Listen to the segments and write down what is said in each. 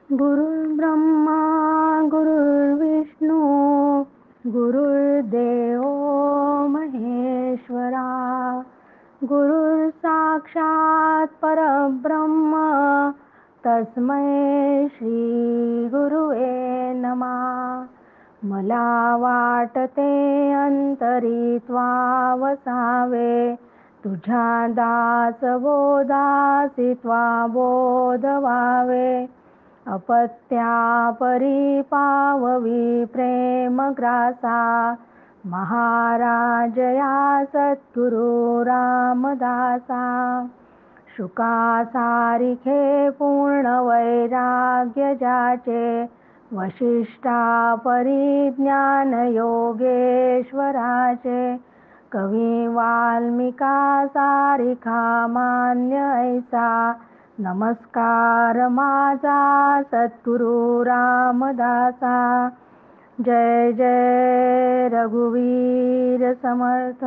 गुरुर्ब्रह्मा गुरुर्विष्णू गुरुर्देव महेश्वरा गुरुर् साक्षात परब्रह्म तस्मै श्री गुरुवे नमः। मला वाटते अंतरी त्वावसावे तुझ्या दास बोधासी त्वा बोध व्हावे। अपत्या परिपाववी प्रेम ग्रासा महाराजया सद्गुरु रामदासा। शुका सारिखे पूर्ण वैराग्य जाचे वशिष्ठा परिज्ञान योगेश्वराचे। कवी वाल्मिका सारिखा मान्य ऐसा नमस्कार माझा सद्गुरु रामदासा। जय जय रघुवीर समर्थ।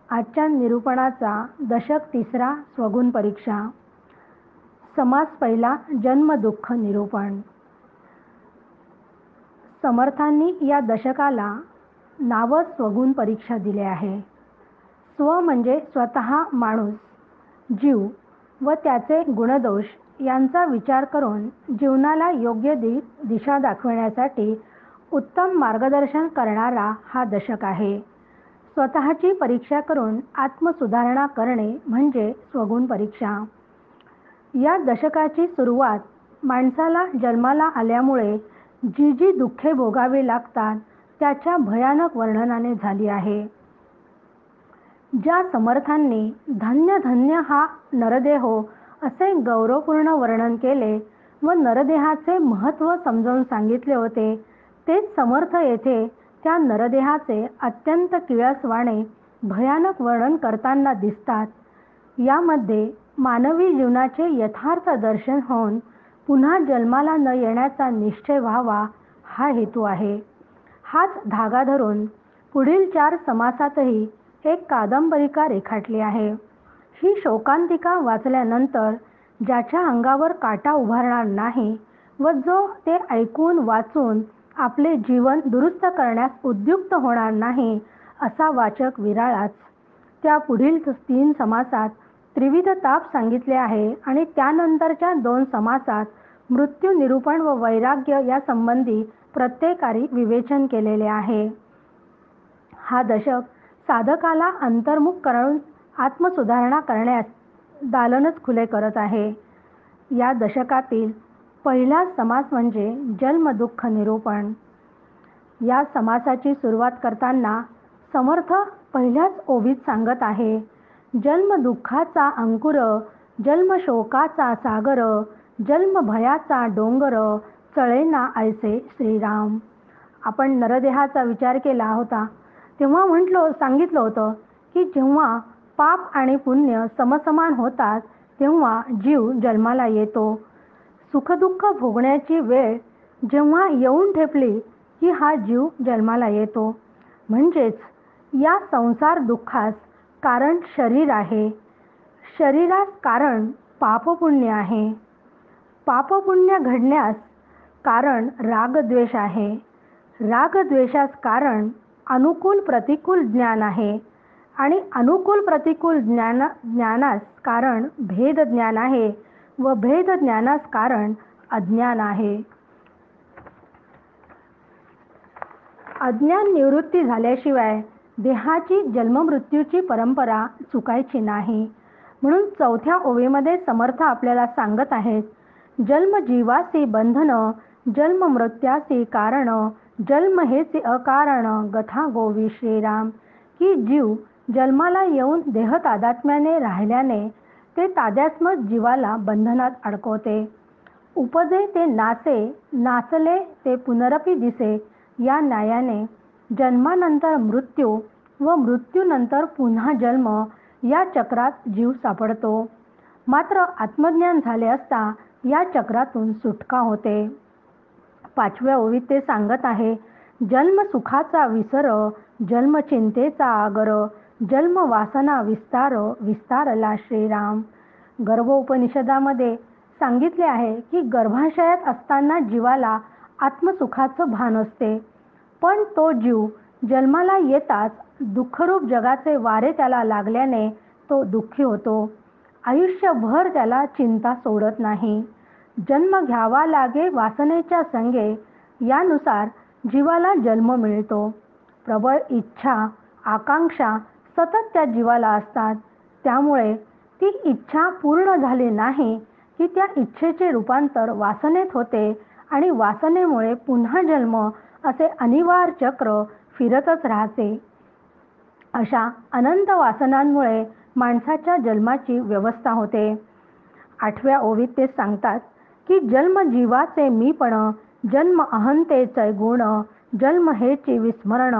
आजच्या निरूपणाचा दशक तिसरा स्वगुण परीक्षा। समास पहिला जन्म दुःख निरूपण। समर्थांनी या दशकाला नाव स्वगुण परीक्षा दिले आहे। स्व म्हणजे स्वतः माणूस, जीव व त्याचे गुणदोष यांचा विचार करून जीवनाला योग्य दिशा दाखवण्यासाठी उत्तम मार्गदर्शन करणारा हा दशक आहे। स्वतःची परीक्षा करून आत्मसुधारणा करणे म्हणजे स्वगुण परीक्षा। या दशकाची सुरुवात माणसाला जन्माला आल्यामुळे जी जी दुःखे भोगावी लागतात त्याच्या भयानक वर्णनाने झाली आहे। ज्या समर्थांनी धन्य धन्य हा नरदेहो असे गौरवपूर्ण वर्णन केले व नरदेहाचे महत्त्व समजावून सांगितले होते, तेच समर्थ येथे त्या नरदेहाचे अत्यंत किळसवाणे भयानक वर्णन करताना दिसतात। यामध्ये मानवी जीवनाचे यथार्थ दर्शन होऊन पुन्हा जन्माला न येण्याचा निश्चय व्हावा हा हेतू आहे। हाच धागा धरून पुढील 4 समासातही एक कादंबरिका रेखाटली आहे। ही शोकांतिका वाचल्यानंतर ज्याच्या अंगावर काटा उभारणार नाही व जो ते ऐकून वाचून आपले जीवन दुरुस्त करण्यास उद्युक्त होणार नाही असा वाचक विराळाच। त्या पुढील 3 समासात त्रिविध ताप सांगितले आहे आणि त्यानंतरच्या 2 समासात मृत्यू निरूपण व वैराग्य या संबंधी प्रत्येकारी विवेचन केलेले आहे। हा दशक साधकाला अंतर्मुख करून आत्मसुधारणा करण्यास दालनच खुले करत आहे। या दशकातील पहिला समास म्हणजे जन्म दुःख निरूपण। या समासाची सुरुवात करताना समर्थ पहिल्याच ओवीत सांगत आहे, जन्म दुःखाचा अंकुर, जन्म शोकाचा सागर, जन्म भयाचा डोंगर, चळेना ऐसे श्रीराम। आपण नरदेहाचा विचार केला होता तेव्हा सांगितलं होतं की जेव्हा पाप आणि पुण्य समसमान होतात तेव्हा जीव जन्माला येतो। सुखदुःख भोगण्याची वेळ जेव्हा येऊन ठेपली की हा जीव जन्माला येतो। म्हणजेच या संसार दुःखास कारण शरीर आहे, शरीरास कारण पापपुण्य आहे, पापपुण्य घडण्यास कारण रागद्वेष आहे, रागद्वेषास कारण अनुकूल प्रतिकूल ज्ञान आहे आणि अनुकूल प्रतिकूल ज्ञानास कारण भेद ज्ञान आहे व भेद ज्ञानास कारण अज्ञान आहे। अज्ञान निवृत्ती झाल्याशिवाय देहाची जन्ममृत्यूची परंपरा चुकायची नाही। म्हणून 4थ्या ओवीमध्ये समर्थ आपल्याला सांगत आहेत, जन्म जीवासी बंधन, जन्म मृत्यासी कारण, जन्म हेची अकारण गथा गोवी श्रीराम। की जीव जन्माला येऊन देह तादात्म्याने राहिल्याने ते तादात्म्य जीवाला बंधनात अडकवते। उपजे ते नाचे, नाचले ते पुनरपि दिसे या न्यायाने जन्मानंतर मृत्यू व मृत्यूनंतर पुन्हा जन्म या चक्रात जीव सापडतो। मात्र आत्मज्ञान झाले असता या चक्रातून सुटका होते। 5व्या ओवीत ते सांगत आहे, जन्म सुखाचा विसर, जन्म चिंतेचा आगर, जन्म वासना विस्तारला श्रीराम। गर्भ उपनिषदामध्ये सांगितले आहे की गर्भाशयात असताना जीवाला आत्मसुखाचं भान असते, पण तो जीव जन्माला येताच दुःखरूप जगाचे वारे त्याला लागल्याने तो दुःखी होतो. आयुष्यभर त्याला चिंता सोडत नाही. जन्म घ्यावा लागे वासनेच्या संगे, यानुसार जीवाला जन्म मिळतो. प्रबळ इच्छा, आकांक्षा सतत त्या जीवाला असतात. त्यामुळे ती इच्छा पूर्ण झाली नाही की त्या इच्छेचे रूपांतर वासनेत होते आणि वासनेमुळे पुन्हा जन्म असे अनिवार्य चक्र फिरतच राहते. अशा अनंत वासनांमुळे माणसाच्या जन्माची व्यवस्था होते. 8व्या ओवीत ते सांगतात की जन्म जीवाचे मीपण, जन्म अहंतेचे गुण, जन्म हेची विस्मरण,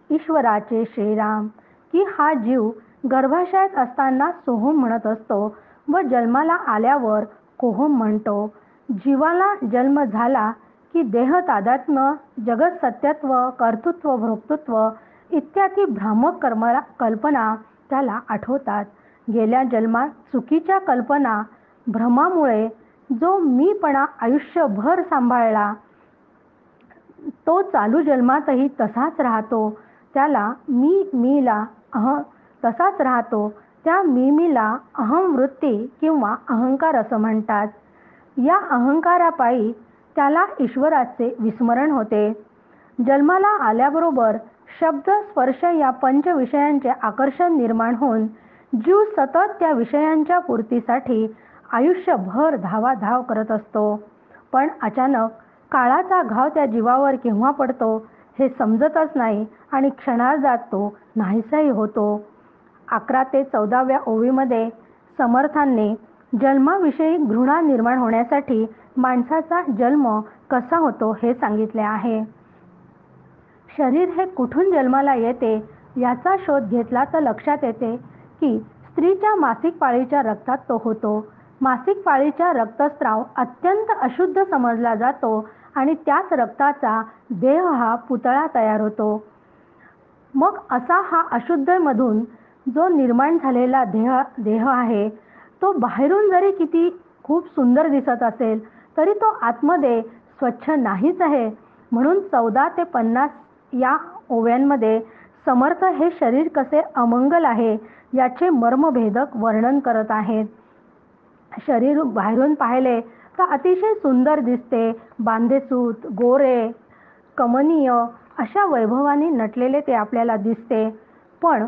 ईश्वराचे श्रीराम. की हा जीव गर्भाशयात असताना सोहम म्हणत असतो व जन्माला आल्यावर कोहम म्हणतो. जीवाला जन्म झाला की देह तादात्म्य, जगत सत्यत्व, कर्तृत्व, भोक्तृत्व इत्यादी भ्रामक कल्पना त्याला आठवतात. गेल्या जन्मात चुकीच्या कल्पना, भ्रमामुळे जो मीपणा आयुष्यभर सांभाळला तो चालू जन्मातही तसाच राहतो. त्याला मीला तसाच राहतो. त्या मीला अहंवृत्ती किंवा अहंकार असं म्हणतात. या अहंकारापायी त्याला ईश्वराचे विस्मरण होते. जन्माला आल्याबरोबर शब्द, स्पर्श या पंच विषयांचे आकर्षण निर्माण होऊन जीव सतत त्या विषयांच्या पूर्तीसाठी आयुष्यभर धावाधाव करत असतो. पण अचानक काळाचा घाव त्या जीवावर केव्हा पडतो हे समजतच नाही आणि क्षणार्धात तो नाहीसाही होतो. 11 ते 14व्या ओवीमध्ये समर्थांनी जन्माविषयी घृणा निर्माण होण्यासाठी माणसाचा जन्म कसा होतो हे सांगितले आहे. शरीर हे कुठून जन्माला येते याचा शोध घेतला तर लक्षात येते की स्त्रीच्या मासिक पाळीच्या रक्तात तो होतो. मासिक पाळीचा रक्तस्राव अत्यंत अशुद्ध समजला जातो आणि त्याच रक्ताचा देह हा पुतळा तयार होतो. मग असा हा अशुद्धमधून जो निर्माण झालेला देह आहे तो बाहेरून जरी किती खूप सुंदर दिसत असेल तरी तो आतमध्ये स्वच्छ नाहीच आहे. म्हणून 14 ते 50 या ओव्यांमध्ये समर्थ हे शरीर कसे अमंगल आहे याचे मर्मभेदक वर्णन करत आहेत. शरीर बाहेरून पाहिले तर अतिशय सुंदर दिसते. बांधेसूत, गोरे, कमनीय अशा वैभवाने नटलेले ते आपल्याला दिसते. पण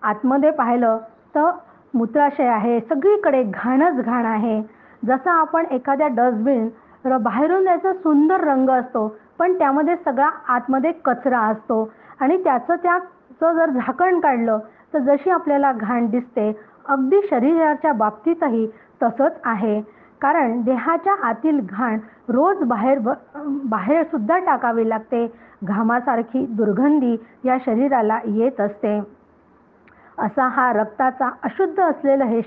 आतमध्ये पाहिलं तर मूत्राशय आहे, सगळीकडे घाणच घाण आहे. जसं आपण एखाद्या डस्टबिन बाहेरून त्याचा सुंदर रंग असतो पण त्यामध्ये सगळा आतमध्ये कचरा असतो आणि त्याचं जर झाकण काढलं तर जशी आपल्याला घाण दिसते, अगदी शरीराच्या बाबतीतही तसंच आहे. कारण देहाच्या आतील घाण रोज बाहेर सुद्धा टाकावी लागते. घामासारखी दुर्गंधी या शरीराला येत असते. असा हा रक्ताचा अशुद्ध असलेलं हे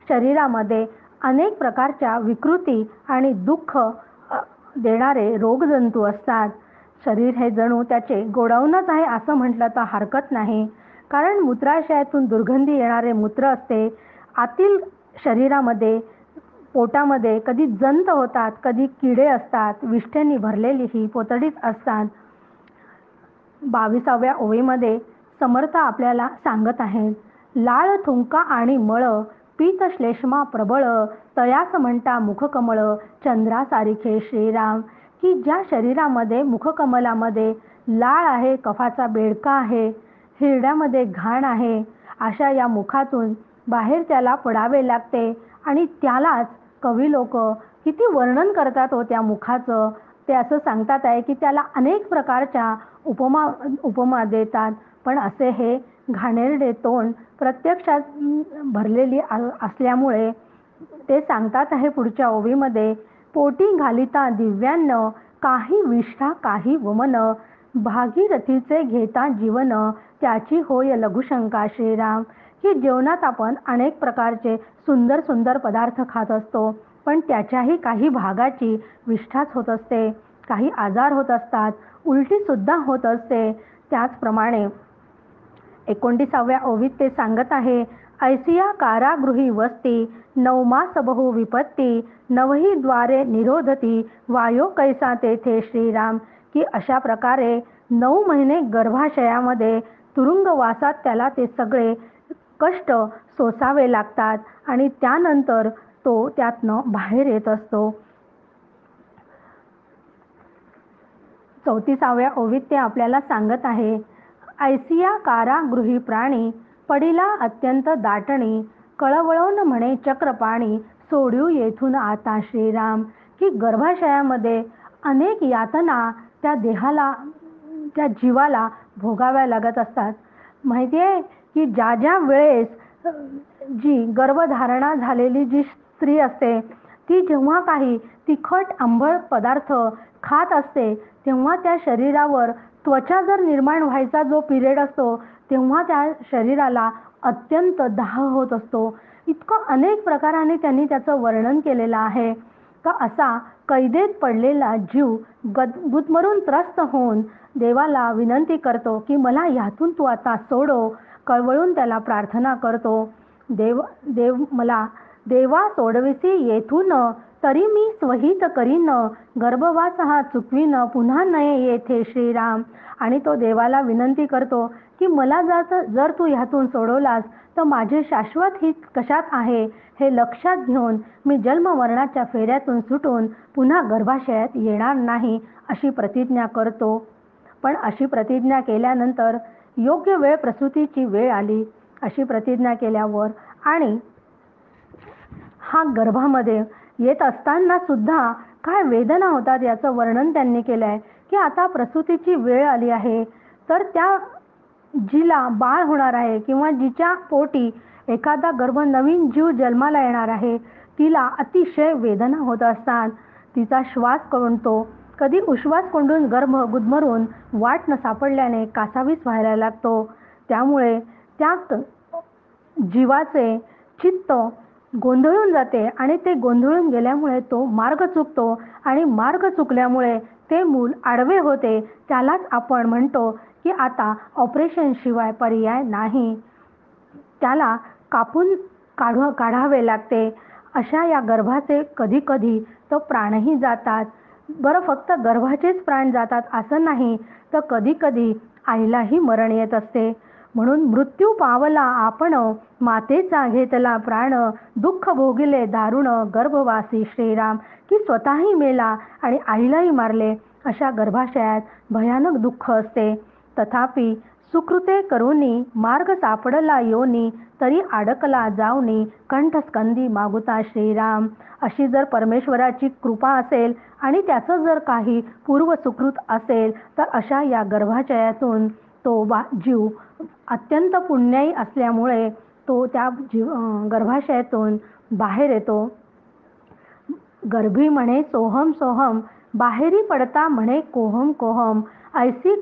शरीरामध्ये अनेक प्रकारच्या विकृती आणि दुःख देणारे रोगजंतू असतात. शरीर हे जणू त्याचे गोडाऊनच आहे असं म्हटलं तर हरकत नाही. कारण मूत्राशयातून दुर्गंधी येणारे मूत्र असते. आतील शरीरामध्ये, पोटामध्ये कधी जंत होतात, कधी किडे असतात, विष्ठेने भरलेली ही पोतडीच असतात. 22व्या ओवीमध्ये समर्थ आपल्याला सांगत आहेत, लाळ थुंका आणि मळ, पीत श्लेष्मा प्रबळ, तयास म्हणता मुखकमळ, चंद्रासारिखे श्रीराम. की ज्या शरीरामध्ये मुखकमलामध्ये लाळ आहे, कफाचा बेडका आहे, हिरड्यामध्ये घाण आहे, अशा या मुखातून बाहेर त्याला पडावे लागते. आणि त्यालाच कवी लोक किती वर्णन करतात हो त्या मुखाचं. ते असं सांगतात आहे की त्याला अनेक प्रकारच्या उपमा देतात. पण असे हे घाणेरडे तोंड प्रत्यक्षात भरलेली असल्यामुळे ते सांगतात आहे पुढच्या ओवीमध्ये, पोटी घालिता दिव्यान्न, काही विष्ठा काही वमन, भागीरथीचे घेता जीवन, त्याची होय लघुशंका श्रीराम. की जेवणात आपण अनेक प्रकारचे सुंदर सुंदर पदार्थ खात असतो पण त्याच्याही काही भागाची विष्ठाच होत असते. काही आजार होत असतात, उलटी सुद्धा होत असते. त्याचप्रमाणे 29व्या ओवीत ते सांगत आहे, ऐसिया कारागृही वस्ती, नवमास बहु विपत्ती, नवही द्वारे निरोधती, वायो कैसा तेथे श्रीराम. की अशा प्रकारे 9 महिने गर्भाशयामध्ये तुरुंगवासात त्याला ते सगळे कष्ट सोसावे लागतात आणि त्यानंतर तो त्यातनं बाहेर येत असतो. 34व्या ओवीत ते आपल्याला सांगत आहे, ऐसिया कारागृही प्राणी, पडिला अत्यंत दाटणी, कळवळून म्हणे चक्रपाणी, सोडू येथून आता श्रीराम. की गर्भाशयामध्ये अनेक यातना त्या देहाला, त्या जीवाला भोगाव्या लागत असतात. माहिती आहे की ज्या ज्या वेळेस जी गर्भधारणा झालेली जी स्त्री असते ती जेव्हा काही तिखट आंबट पदार्थ खात असते तेव्हा त्या शरीरावर त्वचा जर निर्माण व्हायचा जो पिरियड असतो तेव्हा त्या शरीराला अत्यंत दाह होत असतो. इतकं अनेक प्रकाराने त्यांनी त्याचं वर्णन केलेलं आहे. का असा कैदेत पडलेला जीव गुदमरून त्रस्त होऊन देवाला विनंती करतो की मला यातून तू आता सोडव. कळवळून त्याला प्रार्थना करतो, देव मला देवा सोडविसी येथून, तरी मी स्वहित करीन, गर्भवास हा चुकवीन, पुन्हा नये येथे श्रीराम. आणि तो देवाला विनंती करतो की मला जर तू ह्यातून सोडवलास तर माझे शाश्वत हित कशात आहे हे लक्षात घेऊन मी जन्ममरणाच्या फेऱ्यातून सुटून पुन्हा गर्भाशयात येणार नाही अशी प्रतिज्ञा करतो. पण अशी प्रतिज्ञा केल्यानंतर योग्य वेळ प्रसूतीची वेळ आली. अशी प्रतिज्ञा केल्यावर आणि हा गर्भामध्ये येत असताना सुद्धा काय वेदना होतात याचं वर्णन त्यांनी केलं आहे. की आता प्रसूतीची वेळ आली आहे तर त्या जिला बाळ होणार आहे किंवा जिच्या पोटी एखादा नवीन जीव जन्माला येणार आहे तिला अतिशय वेदना होत असतात. तिचा श्वास कोंडतो, कधी उश्वास कोंडून गर्भ गुदमरून वाट न सापडल्याने कासावीस व्हायला लागतो. त्यामुळे त्या जीवाचे चित्त गोंधळून जाते आणि ते गोंधळून गेल्यामुळे तो मार्ग चुकतो आणि मार्ग चुकल्यामुळे ते मूल आडवे होते. त्यालाच आपण म्हणतो की आता ऑपरेशन शिवाय पर्याय नाही, त्याला कापून काढावे लागते. अशा या गर्भाचे कधी कधी तो प्राणही जातात. बरं, फक्त गर्भाचेच प्राण जातात असं नाही तर कधी कधी आईलाही मरण येत असते. म्हणून मृत्यू पावला आपण, मातेचा घेतला प्राण, दुःख भोगिले दारुण, गर्भवासी श्रीराम. की स्वतःही मेला आणि आईलाही मारले. अशा गर्भाशयात भयानक दुःख असते. तथापि सुकृते करुनी मार्ग सापडला योनी, तरी अडकला जाऊनी, कंठस्कंदी मागुता श्रीराम. अशी जर परमेश्वराची कृपा असेल आणि त्याचं जर काही पूर्व सुकृत असेल तर अशा या गर्भाशयातून तो जीव अत्यंत पुण्याई असल्यामुळे तो त्या गर्भाशयातून बाहेर येतो. गर्भी म्हणे सोहम सोहम, बाहेरी पडता म्हणे कोहम कोहम, ऐसी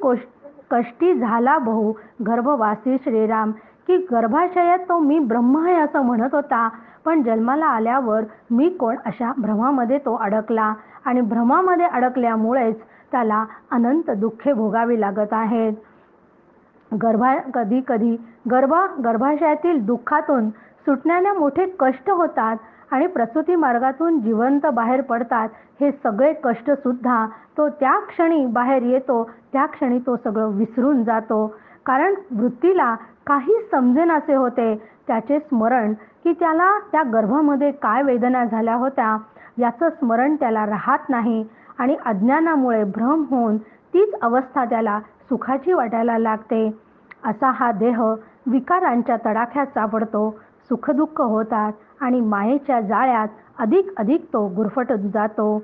कष्टी झाला बहु गर्भवासी श्रीराम. की गर्भाशयात तो मी ब्रह्म आहे असं म्हणत होता पण जन्माला आल्यावर मी कोण अशा भ्रमामध्ये तो अडकला आणि भ्रमामध्ये अडकल्यामुळेच त्याला अनंत दुःखे भोगावी लागत आहेत. कधी कधी गर्भाशयातील दुःखातून सुटण्याला मोठे कष्ट होतात आणि प्रसूती मार्गातून जिवंत बाहेर पडतात. हे सगळे कष्ट सुद्धा तो त्या क्षणी बाहेर येतो, त्या क्षणी तो सगळं विसरून जातो. कारण वृत्तीला काही समजेनासे होते त्याचे स्मरण, की त्याला त्या गर्भामध्ये काय वेदना झाल्या होत्या याचं स्मरण त्याला राहत नाही आणि अज्ञानामुळे भ्रम होऊन तीच अवस्था त्याला सुखाची वाटायला लागते. असा हा देह विकारांच्या तडाख्यात सापडतो, सुखदुःख होतात आणि मायेच्या जाळ्यात अधिक अधिक तो गुरफटत जातो.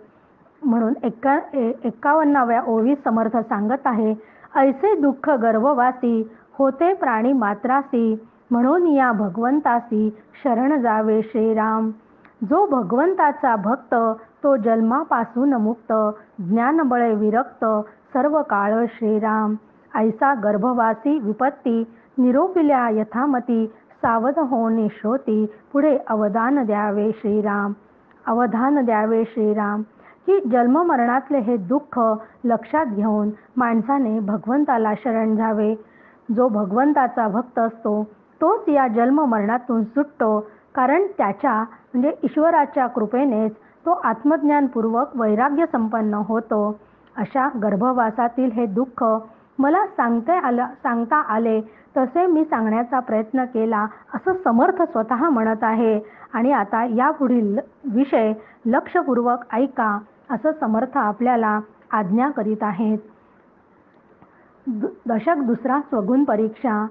म्हणून 51व्या ओवी समर्थ सांगत आहे, ऐसे दुःख गर्भवासी होते प्राणी मात्रासी, म्हणून या भगवंतासी शरण जावे श्रीराम. जो भगवंताचा भक्त तो जन्मापासून मुक्त, ज्ञानबळे विरक्त सर्व काळ श्रीराम. ऐसा गर्भवासी विपत्ती निरोपिल्या यथामती, सावध होणे श्रोती पुढे अवधान द्यावे श्रीराम. अवधान द्यावे श्रीराम. की जन्ममरणातले हे दुःख लक्षात घेऊन माणसाने भगवंताला शरण जावे. जो भगवंताचा भक्त असतो तोच या जन्म मरणातून सुटतो, कारण त्याच्या म्हणजे ईश्वराच्या कृपेनेच तो आत्मज्ञानपूर्वक वैराग्य संपन्न होतो. अशा गर्भवासातील हे दुःख मला सांगता आले तसे मी सांगण्याचा प्रयत्न केला, असं समर्थ स्वतः म्हणत आहे. आणि आता यापुढील विषय लक्षपूर्वक ऐका, असं समर्थ आपल्याला आज्ञा करीत आहेत. दशक दुसरा, स्वगुण परीक्षा.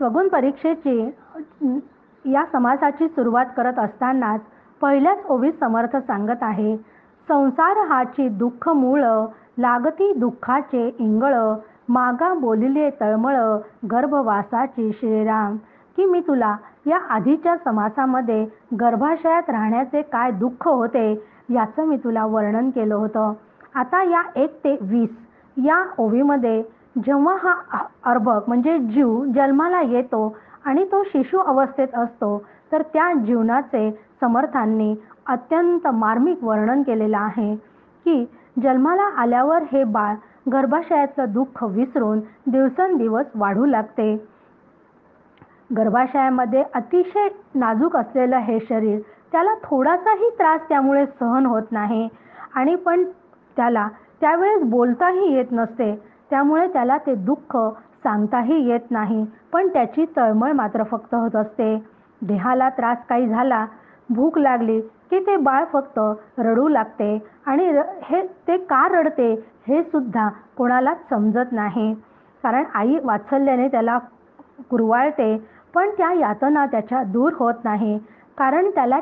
स्वगुण परीक्षेची या समासाची सुरुवात करत असतानाच पहिल्याच ओवीत समर्थ सांगत आहे, संसार हाची दुःख मूळ, लागती दुःखाचे इंगळ, मागा बोलिले तळमळ, गर्भवासाची श्रीराम. की मी तुला या आधीच्या समासामध्ये गर्भाशयात राहण्याचे काय दुःख होते याचं मी तुला वर्णन केलं होतं. आता या 1 ते 20 या ओवीमध्ये जेव्हा हा अर्भक म्हणजे जीव जन्माला येतो आणि तो शिशु अवस्थेत असतो, तर त्या जीवनाचे समर्थांनी अत्यंत मार्मिक वर्णन केलेलं आहे की जन्माला आल्यावर हे बाळ गर्भाशयाचं दुःख विसरून दिवसेंदिवस वाढू लागते. गर्भाशयामध्ये अतिशय नाजूक असलेलं हे शरीर त्याला थोडासाही त्रास त्यामुळे सहन होत नाही आणि पण त्याला त्यावेळेस बोलताही येत नसते. त्यामुळे त्याला ते दुःख सांगताही येत नाही, पण त्याची तळमळ मात्र फक्त होत असते. देहाला त्रास काही झाला, भूक लागली की ते बाळ फक्त रडू लागते आणि ते का रडते हे सुद्धा कोणालाच समजत नाही. कारण आई वात्सल्याने त्याला कुरवाळते, पण त्या यातना त्याच्या दूर होत नाही, कारण त्याला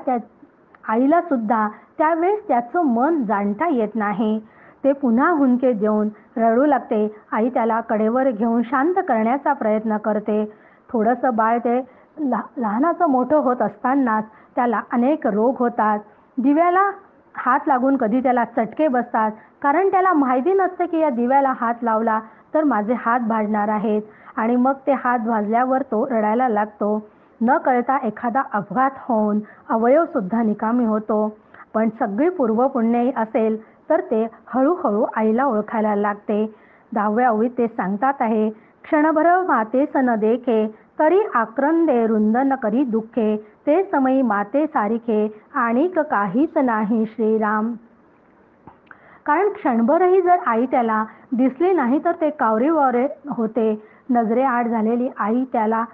आईला सुद्धा त्यावेळेस त्याचं मन जाणता येत नाही. ते पुन्हा हुंदके देऊन रडू लागते. आई त्याला कडेवर घेऊन शांत करण्याचा प्रयत्न करते. थोडंसं बाळ ते लहानाचं मोठं होत असतानाच त्याला अनेक रोग होतात. दिव्याला हात लागून कधी त्याला चटके बसतात, कारण त्याला माहिती नसते की या दिव्याला हात लावला तर माझे हात भाजणार आहेत. आणि मग ते हात भाजल्यावर तो रडायला लागतो. न कळता एखादा अपघात होऊन अवयवसुद्धा निकामी होतो. पण सगळी पूर्वपुण्यही असेल तर ते हळूहळू आईला ओळखायला लागते. 10व्या ओवीत ते सांगतात आहे, क्षणभर मातेस न देखे, तरी आक्रंदे रुंदन करी दुःखे, ते समयी माते सारिखे, आणिक काहीच नाही श्रीराम. कारण क्षणभरही जर आई त्याला दिसली नाही तर ते कावरीवारे होते. नजरेआड झालेली आई त्याला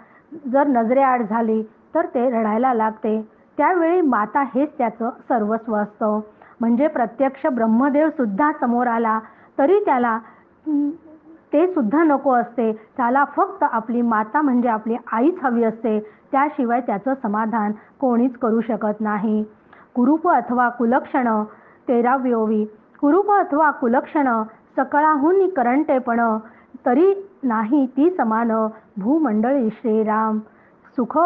जर नजरेआड झाली तर ते रडायला लागते. त्यावेळी माता हेच त्याचं सर्वस्व असतं. म्हणजे प्रत्यक्ष ब्रह्मदेव सुद्धा समोर आला तरी त्याला ते सुद्धा नको असते. त्याला फक्त आपली माता म्हणजे आपली आईच हवी असते. त्याशिवाय त्याचं समाधान कोणीच करू शकत नाही. कुरूप अथवा कुलक्षण. 13वी ओवी. कुरूप अथवा कुलक्षण, सकळाहून करंटेपण, तरी नाही ती समान, भूमंडळी श्रीराम. सुख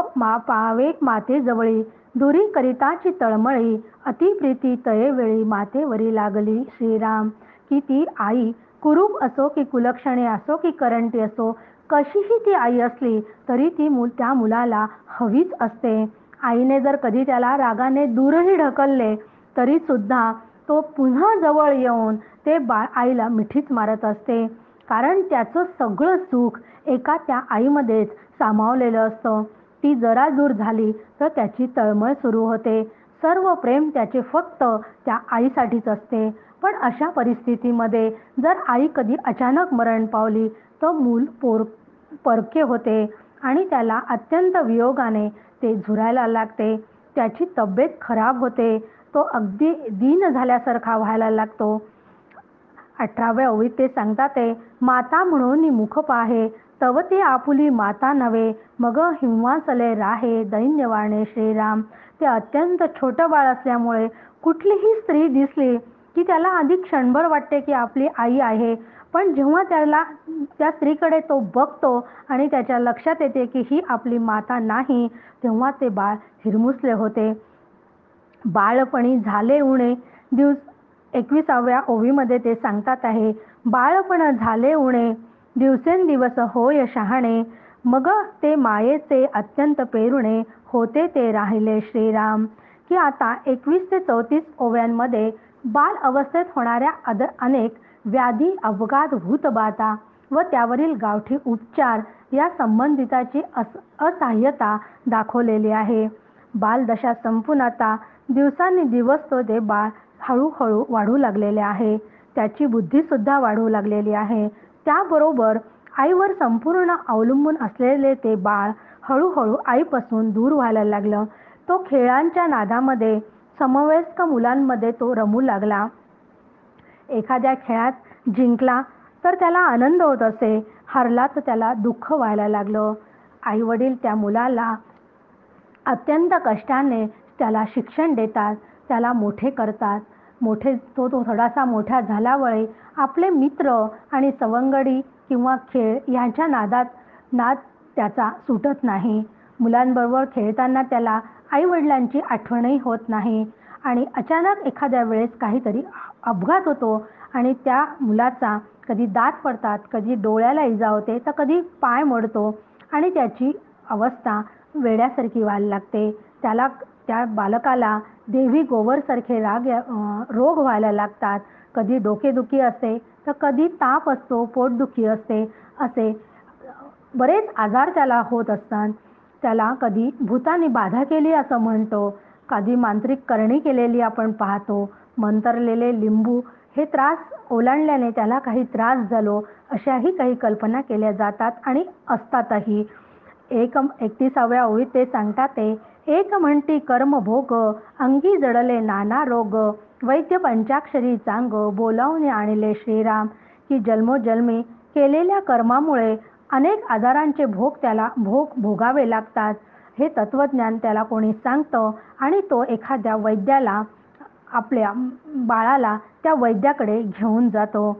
पावे मातेजवळी, दुरी करिताची तळमळी, अतिप्रीती तयेवेळी मातेवरी लागली श्रीराम. की ती आई कुरूप असो की कुलक्षणे असो की करंटी असो, कशीही ती आई असली तरी ती त्या मुलाला हवीच असते. आईने जर कधी त्याला रागाने दूरही ढकलले तरी सुद्धा तो पुन्हा जवळ येऊन ते बाळ आईला मिठीच मारत असते. कारण त्याचं सगळं सुख एका त्या आईमध्येच सामावलेलं असतं. ती जरा दूर झाली तर त्याची तळमळ सुरू होते. सर्व प्रेम त्याचे फक्त त्या आईसाठीच असते. पण अशा परिस्थितीमध्ये जर आई कधी अचानक मरण पावली तर मूल परके होते आणि त्याला अत्यंत वियोगाने ते झुरायला लागते. त्याची तब्येत खराब होते. तो अगदी दीन झाल्यासारखा व्हायला लागतो. 18व्या ओवीत ते सांगतात ते, माता म्हणून मुख पाहे, तव ते आपुली माता नव्हे, मग हिंवासले राहे दैन्यवाणे श्रीराम. ते अत्यंत छोटं बाळ असल्यामुळे कुठलीही स्त्री दिसली की त्याला आधी क्षणभर वाटते की आपली आई आहे. पण जेव्हा त्याला त्या स्त्रीकडे तो बघतो आणि त्याच्या लक्षात येते की ही आपली माता नाही, तेव्हा ते बाळ हिरमुसले होते. बाळपणी झाले उणे. 21व्या ओवीमध्ये ते सांगतात आहे, बाळपण झाले उणे, दिवसेंदिवस होय शहाणे, मग ते मायेचे अत्यंत पेरुणे, होते ते राहिले श्रीराम. की आता 21 ते 34 ओव्यांमध्ये बाल अवस्थेत होणाऱ्या अनेक व्याधी, अपघात, भूतबाधा व त्यावरील गावठी उपचार या संबंधिताची असहाय्यता दाखवलेली आहे. बालदशा संपून आता दिवसांदिवस तो ते बाळ हळूहळू वाढू लागलेले आहे. त्याची बुद्धीसुद्धा वाढू लागलेली आहे. त्याबरोबर आईवर संपूर्ण अवलंबून असलेले ते बाळ हळूहळू आईपासून दूर व्हायला लागलं. तो खेळांच्या नादामध्ये समवयस्क मुलांमध्ये तो रमू लागला. एखाद्या खेळात जिंकला तर त्याला आनंद होत असे, हरला तर त्याला दुःख व्हायला लागलं. आईवडील त्या मुलाला अत्यंत कष्टाने त्याला शिक्षण देतात, त्याला मोठे करतात. तो थोडासा मोठा झाल्यावर आपले मित्र आणि सवंगडी किंवा खेळ यांच्या नाद त्याचा सुटत नाही. मुलांबरोबर खेळताना त्याला आईवडिलांची आठवणही होत नाही आणि अचानक एखाद्या वेळेस काहीतरी अपघात होतो आणि त्या मुलाचा कधी दात पडतात, कधी डोळ्याला इजा होते, तर कधी पाय मोडतो आणि त्याची अवस्था वेड्यासारखी व्हायला लागते. त्या बालकाला देवी गोवरसारखे रोग व्हायला लागतात. कधी डोकेदुखी असते, तर कधी ताप असतो, पोटदुखी असते, असे बरेच आजार त्याला होत असतात. त्याला कधी भूताने बाधा केली असं म्हणतो, कधी मांत्रिक करणी केलेली आपण पाहतो. मंतरलेले लिंबू हे त्रास ओलांडल्याने त्याला काही त्रास झालो, अशाही काही कल्पना केल्या जातात आणि असतातही. 31व्या ओळीत ते सांगतात ते, एक म्हणती कर्मभोग, अंगी जडले नाना रोग, वैद्य पंचाक्षरी चांग, बोलावून आणले श्रीराम. की जन्मोजन्मी केलेल्या कर्मामुळे अनेक आजारांचे भोगावे लागतात. हे तत्वज्ञान त्याला कोणी सांगतं आणि तो एखाद्या वैद्याला आपल्या बाळाला त्या वैद्याकडे घेऊन जातो.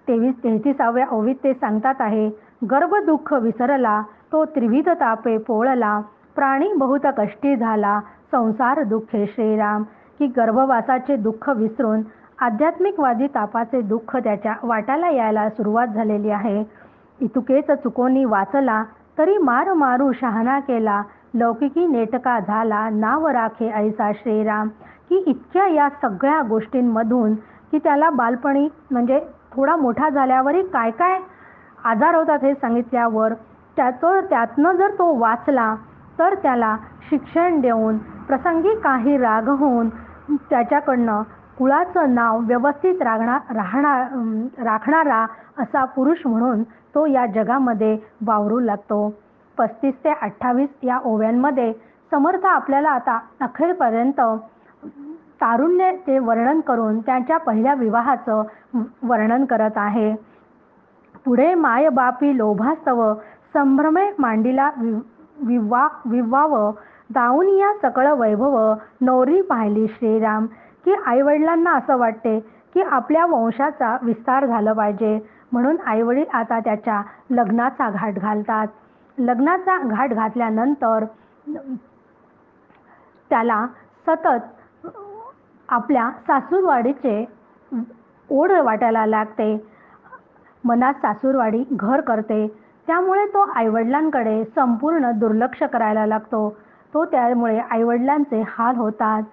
33व्या ओळीत ते सांगतात आहे, गर्भदुःख विसरला, तो त्रिविध तापे पोळला, प्राणी बहुत कष्टी झाला, संसार दुःखे श्रीराम. की गर्भवासाचे दुःख विसरून आध्यात्मिकवादी तापाचे दुःख त्याच्या वाट्याला यायला सुरुवात झालेली आहे. इतुकेच चुकोनी वाचला, तरी मार मारू शहाणा केला, लौकिकी नेटका झाला, नाव राखे ऐसा श्रीराम. की इतक्या या सगळ्या गोष्टींमधून की त्याला बालपणी म्हणजे थोडा मोठा झाल्यावरही काय काय आजार होतात हे सांगितल्यावर त्यातनं जर तो वाचला तर त्याला शिक्षण देऊन प्रसंगी काही राग होऊन त्याच्याकडनं कुळाचं नाव व्यवस्थित राखणारा असा पुरुष म्हणून तो या जगामध्ये वावरू लागतो. 35 ते 28 या ओव्यांमध्ये समर्थ आपल्याला आता अखेरपर्यंत तारुण्य ते वर्णन करून त्यांच्या पहिल्या विवाहाचं वर्णन करत आहे. पुढे मायबापी लोभास्तव संभ्रमे मांडीला विवाव, दाऊन या सकळ वैभव, नवरी पाहिली श्रीराम. की आईवडिलांना असं वाटते की आपल्या वंशाचा विस्तार झाला पाहिजे, म्हणून आईवडील आता त्याच्या लग्नाचा घाट घालतात. लग्नाचा घाट घातल्यानंतर त्याला सतत आपल्या सासूरवाडीचे ओढ वाटायला लागते. मनात सासूरवाडी घर करते, त्यामुळे तो आईवडिलांकडे संपूर्ण दुर्लक्ष करायला लागतो. त्यामुळे आईवडिलांचे हाल होतात.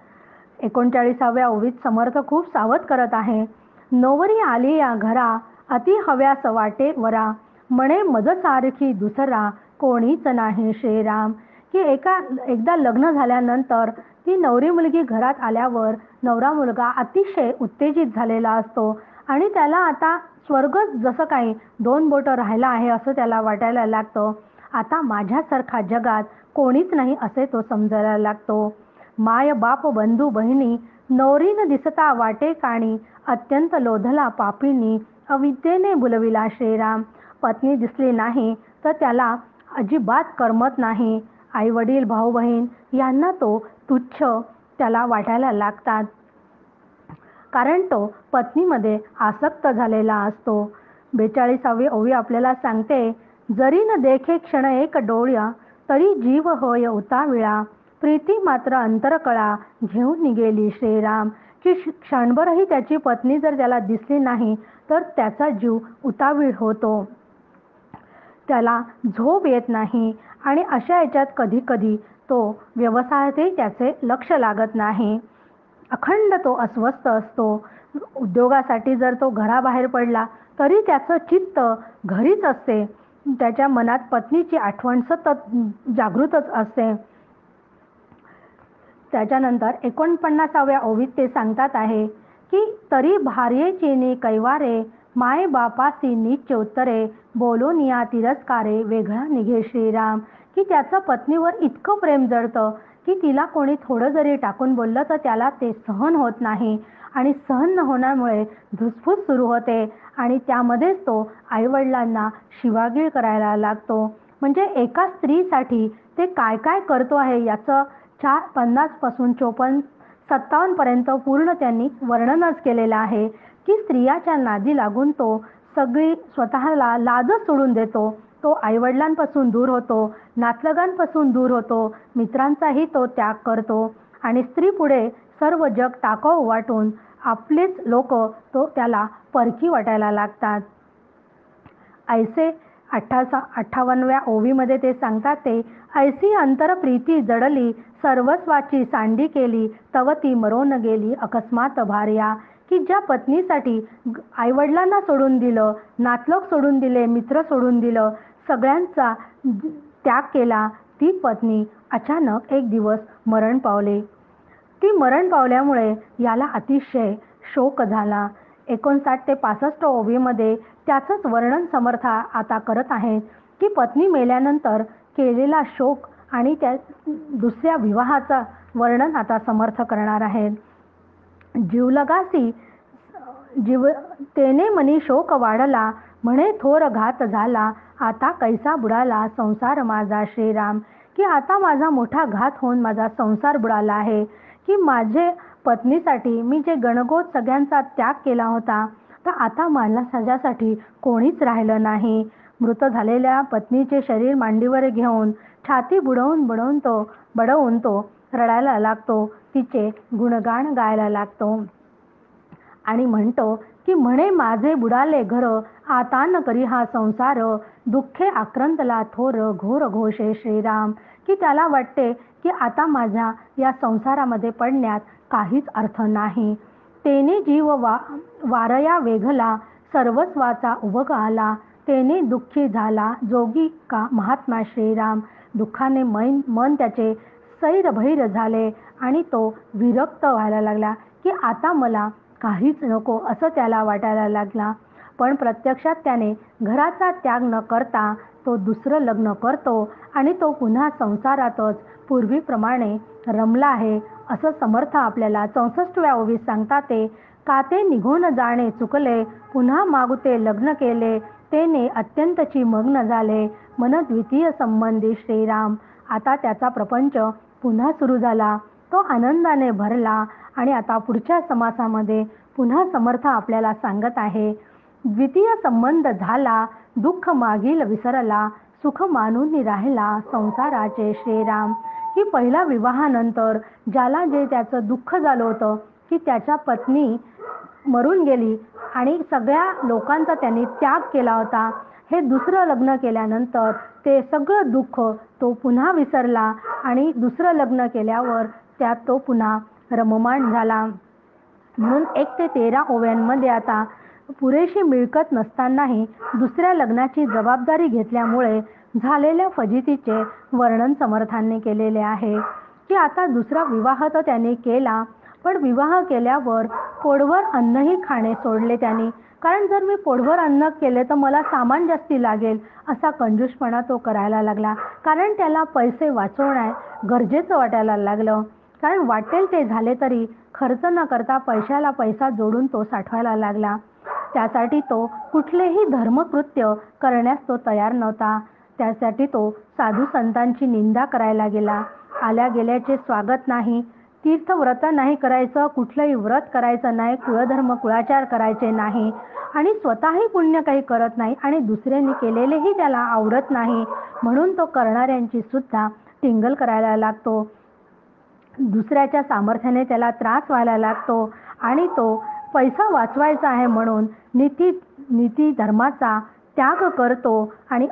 39व्या ओवीत समर्थ खूप सावध करत आहे. नवरी आली या घरा, अति हव्यास वाटे वरा, म्हणे मज सारखी दुसरा, कोणीच नाही श्रीराम. की एकदा लग्न झाल्यानंतर ती नवरी मुलगी घरात आल्यावर नवरा मुलगा अतिशय उत्तेजित झालेला असतो आणि त्याला आता स्वर्गच जसं काही 2 बोटं राहिला आहे असं त्याला वाटायला लागतं. आता माझ्यासारखा जगात कोणीच नाही असे तो समजायला लागतो. माय बाप बंधू बहिणी नवरीन दिसता वाटे काणी, अत्यंत लोधला पापीनी, अविद्येने बुलविला श्रीराम. पत्नी दिसली नाही तर त्याला अजिबात करमत नाही. आई वडील भाऊ बहीण यांना तो तुच्छ त्याला वाटायला लागतात, कारण तो पत्नीमध्ये आसक्त झालेला असतो. 42वी ओवी आपल्याला सांगते, जरी न देखे क्षण एक डोळ्या, तरी जीव होय उताविळा, प्रीती मात्र अंतरकळा, घेऊन निघेली श्रीराम. की क्षणभरही त्याची पत्नी जर त्याला दिसली नाही तर त्याचा जीव उतावीळ होतो, त्याला झोप येत नाही आणि अशा याच्यात कधी कधी तो व्यवसायातही त्याचे लक्ष लागत नाही. अखंड तो अस्वस्थ असतो. उद्योगासाठी जर तो घराबाहेर पडला तरी त्याचं चित्त घरीच असते. त्याच्या मनात पत्नीची आठवण सतत जागृतच असते. त्याच्यानंतर 49व्या ओवीत ते सांगतात आहे की तरी भार्येची कैवारे माय बापासी नीच उत्तरे बोलोनिया तिरस्कारे वेगळा निघे श्रीराम. की त्याचं पत्नीवर इतकं प्रेम जळतं की तिला कोणी थोडं जरी टाकून बोललं तर त्याला ते सहन होत नाही आणि सहन न होण्यामुळे धुसफूस सुरू होते आणि त्यामध्येच तो आईवडिलांना शिवागीळ करायला लागतो. म्हणजे एका स्त्रीसाठी ते काय काय करतो आहे याचं 50 पासून 57 पर्यंत पूर्ण त्यांनी वर्णनच केलेलं आहे की स्त्रियाच्या नादी लागून तो सगळी स्वतःला लाजच सोडून देतो. तो आईवडिलांपासून दूर होतो, नातलगांपासून दूर होतो, मित्रांचाही तो त्याग करतो आणि स्त्रीपुढे सर्व जग टाकाऊ वाटून आपलेच लोक तो त्याला परकी वाटायला लागतात. ऐसे 58व्या ओवीमध्ये ते सांगतात ते ऐसी अंतर प्रीती जडली सर्वस्वाची सांडी केली तव ती मरोन गेली अकस्मात भार्या. की ज्या पत्नीसाठी आईवडिलांना सोडून दिलं, नातलग सोडून दिले, मित्र सोडून दिलं, सगळ्यांचा त्याग केला, ती पत्नी अचानक एक दिवस मरण पावले. ती मरण पावल्यामुळे याला अतिशय शोक झाला. 59 ते 65 ओवीमध्ये त्याचंच वर्णन समर्थ आता करत आहेत की पत्नी मेल्यानंतर केलेला शोक आणि त्या दुसऱ्या विवाहाचा वर्णन आता समर्थ करणार आहेत. जीवलगासी जीव तेने मनी शोक वाढला म्हणे थोर घात झाला आता कैसा बुडाला संसार माझा श्रीराम. की आता माझा मोठा घात होऊन माझा संसार बुडाला आहे. की माझे पत्नीसाठी मी जे गणगोत सगळ्यांचा त्याग केला होता तर आता मला माझ्यासाठी कोणीच राहिलं नाही. मृत झालेल्या पत्नीचे शरीर मांडीवर घेऊन छाती बडवून तो रडायला लागतो, तिचे गुणगान गायला लागतो आणि म्हणतो की म्हणे माझे बुडाले घर आता न करी हा संसार दुःखे आक्रंतला थोर घोर घोषे श्रीराम. की त्याला वाटते की आता माझ्या या संसारामध्ये पडण्यात काहीच अर्थ नाही. तेने जीव वारया वेघला सर्वस्वाचा उभग आला तेने दुःखी झाला जोगी का महात्मा श्रीराम. दुःखाने मन त्याचे सैरभैर झाले आणि तो विरक्त व्हायला लागला की आता मला काहीच नको असं त्याला वाटायला लागला. पण प्रत्यक्षात त्याने घराचा त्याग न करता तो दुसरं लग्न करतो आणि तो पुन्हा संसारातच पूर्वीप्रमाणे रमला आहे असं समर्थ आपल्याला 64व्या ओवीत सांगतात ते काते निघून जाणे चुकले पुन्हा मागुते लग्न केले तेने अत्यंतची मग्न झाले मन द्वितीय संबंधी श्रीराम. आता त्याचा प्रपंच पुन्हा सुरू झाला, तो आनंदाने भरला आणि आता पुढच्या समासामध्ये पुन्हा समर्थ आपल्याला सांगत आहे द्वितीय संबंध झाला दुःख मागील विसरला सुख मानून राहिला संसाराचे श्रीराम. की पहिल्या विवाहानंतर ज्याला जे त्याचं दुःख झालं होतं की त्याच्या पत्नी मरून गेली आणि सगळ्या लोकांचा त्यांनी त्याग केला होता, हे दुसरं लग्न केल्यानंतर ते सगळं दुःख तो पुन्हा विसरला आणि दुसरं लग्न केल्यावर त्यात तो पुन्हा रममाण झाला. म्हणून 1 ते 13 ओव्यांमध्ये आता पुरेशी मिळकत नसतानाही दुसऱ्या लग्नाची जबाबदारी घेतल्यामुळे झालेल्या फजितीचे वर्णन समर्थांनी केलेले आहे. की आता दुसरा विवाह तर त्यांनी केला, पण विवाह केल्यावर पोटभर अन्नही खाणे सोडले त्यांनी. कारण जर मी पोटभर अन्न केले तर मला सामान जास्ती लागेल असा कंजूसपणा तो करायला लागला. कारण त्याला पैसे वाचवणे गरजेचं वाटायला लागलं. कारण वाटेल ते झाले तरी खर्च न करता पैशाला पैसा जोडून तो साठवायला लागला. त्यासाठी तो कुठलेही धर्मकृत्य करण्यास तो तयार नव्हता. त्यासाठी तो साधू संतांची निंदा करायला गेला. आल्या गेल्याचे स्वागत नाही, तीर्थव्रत नाही करायचं, कुठलंही व्रत करायचं नाही, कुळधर्म कुळाचार करायचे नाही आणि स्वतःही पुण्य काही करत नाही आणि दुसऱ्यांनी केलेलेही त्याला आवडत नाही. म्हणून तो करणाऱ्यांची सुद्धा टिंगल करायला लागतो. दुसऱ्याच्या सामर्थ्याने त्याला त्रास व्हायला लागतो आणि तो पैसा वाचवायचा आहे म्हणून नीती धर्माचा त्याग करतो आणि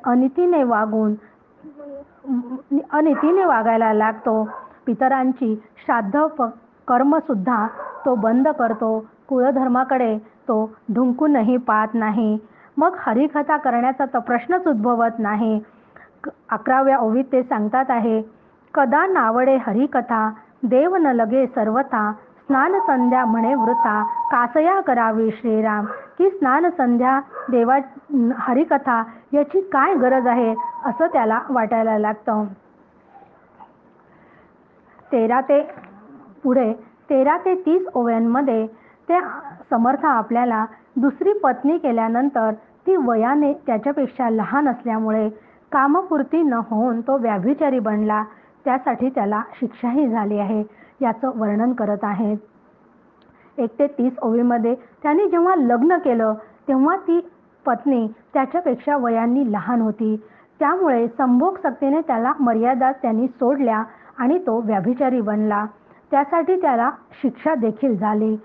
अनितीने वागायला लागतो. पितरांची श्राद्ध कर्मसुद्धा तो बंद करतो. कुळधर्माकडे तो ढुंकूनही पाहत नाही मग हरिकथा करण्याचा तर प्रश्नच उद्भवत नाही. 11व्या ओवीत ते सांगतात आहे, कदा नावडे हरिकथा देव न लगे सर्वथा, स्नान संध्या म्हणे वृथा कासया करावी श्रीराम. की स्नान संध्या देवा हरिकथा याची काय गरज आहे असं त्याला वाटायला लागतं. 13 ते 30 ओव्यांमध्ये ते समर्थ आपल्याला दुसरी पत्नी केल्यानंतर ती वयाने त्याच्यापेक्षा लहान असल्यामुळे कामपूर्ती न होऊन तो व्याभिचारी बनला, त्यासाठी त्याला शिक्षाही झाली आहे याचं वर्णन करत आहेत. 1 ते 30 ओवीमध्ये त्यांनी जेव्हा लग्न केलं तेव्हा ती पत्नी त्याच्यापेक्षा वयांनी लहान होती. त्यामुळे संभोग सक्तीने त्याला मर्यादा त्यांनी सोडल्या आणि तो व्याभिचारी बनला. त्यासाठी त्याला शिक्षा देखील झाली.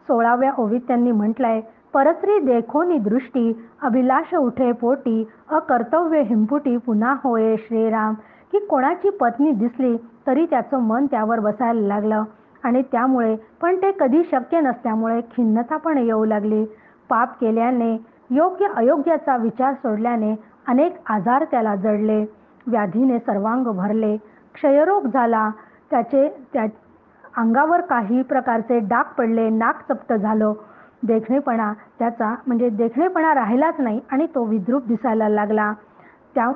16व्या ओवीत त्यांनी म्हटलंय, परस्त्री देखोनी दृष्टी अभिलाष उठे पोटी, अकर्तव्य हिंपुटी पुन्हा होये श्रीराम. की कोणाची पत्नी दिसली तरी त्याचं मन त्यावर बसायला लागलं आणि त्यामुळे पण ते कधी शक्य नसल्यामुळे खिन्नता पण येऊ लागली. पाप केल्याने योग्य अयोग्याचा विचार सोडल्याने अनेक आजार त्याला जडले, व्याधीने सर्वांग भरले, क्षयरोग झाला, त्या अंगावर काही प्रकारचे डाग पडले, नाक चपट झालं, देखणेपणा त्याचा म्हणजे देखणेपणा राहिलाच नाही आणि तो विद्रूप दिसायला लागला. त्या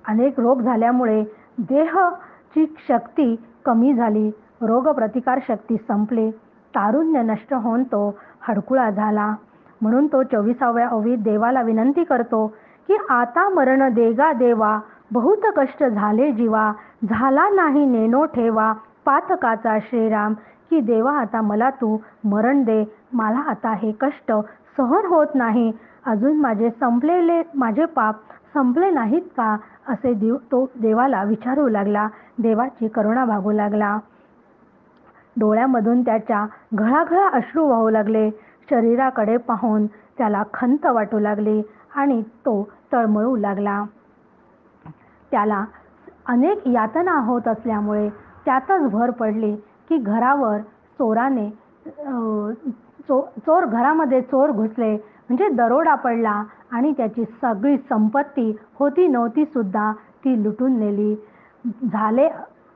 अनेक रोग झाल्यामुळे देहाची शक्ती कमी झाली, रोगप्रतिकार शक्ती संपली, तारुण्य नष्ट होऊन तो हडकुळा झाला. म्हणून तो 24व्या ओवीत देवाला विनंती करतो की आता मरण देगा देवा, बहुत कष्ट झाले जीवा, झाला नाही नेनो ठेवा पातकाचा श्रीराम. की देवा आता मला तू मरण दे, मला आता हे कष्ट सहन होत नाही, अजून माझे पाप संपले नाहीत का असे तो देवाला विचारू लागला, देवाची करुणा भागू लागला. डोळ्यामधून त्याच्या घळाघळा अश्रू वाहू लागले, शरीराकडे पाहून त्याला खंत वाटू लागली आणि तो तळमळू लागला. त्याला अनेक यातना होत असल्यामुळे त्यातच भर पडली की घरावर घरामध्ये चोर घुसले, म्हणजे दरोडा पडला आणि त्याची सगळी संपत्ती होती नव्हती सुद्धा ती लुटून नेली. झाले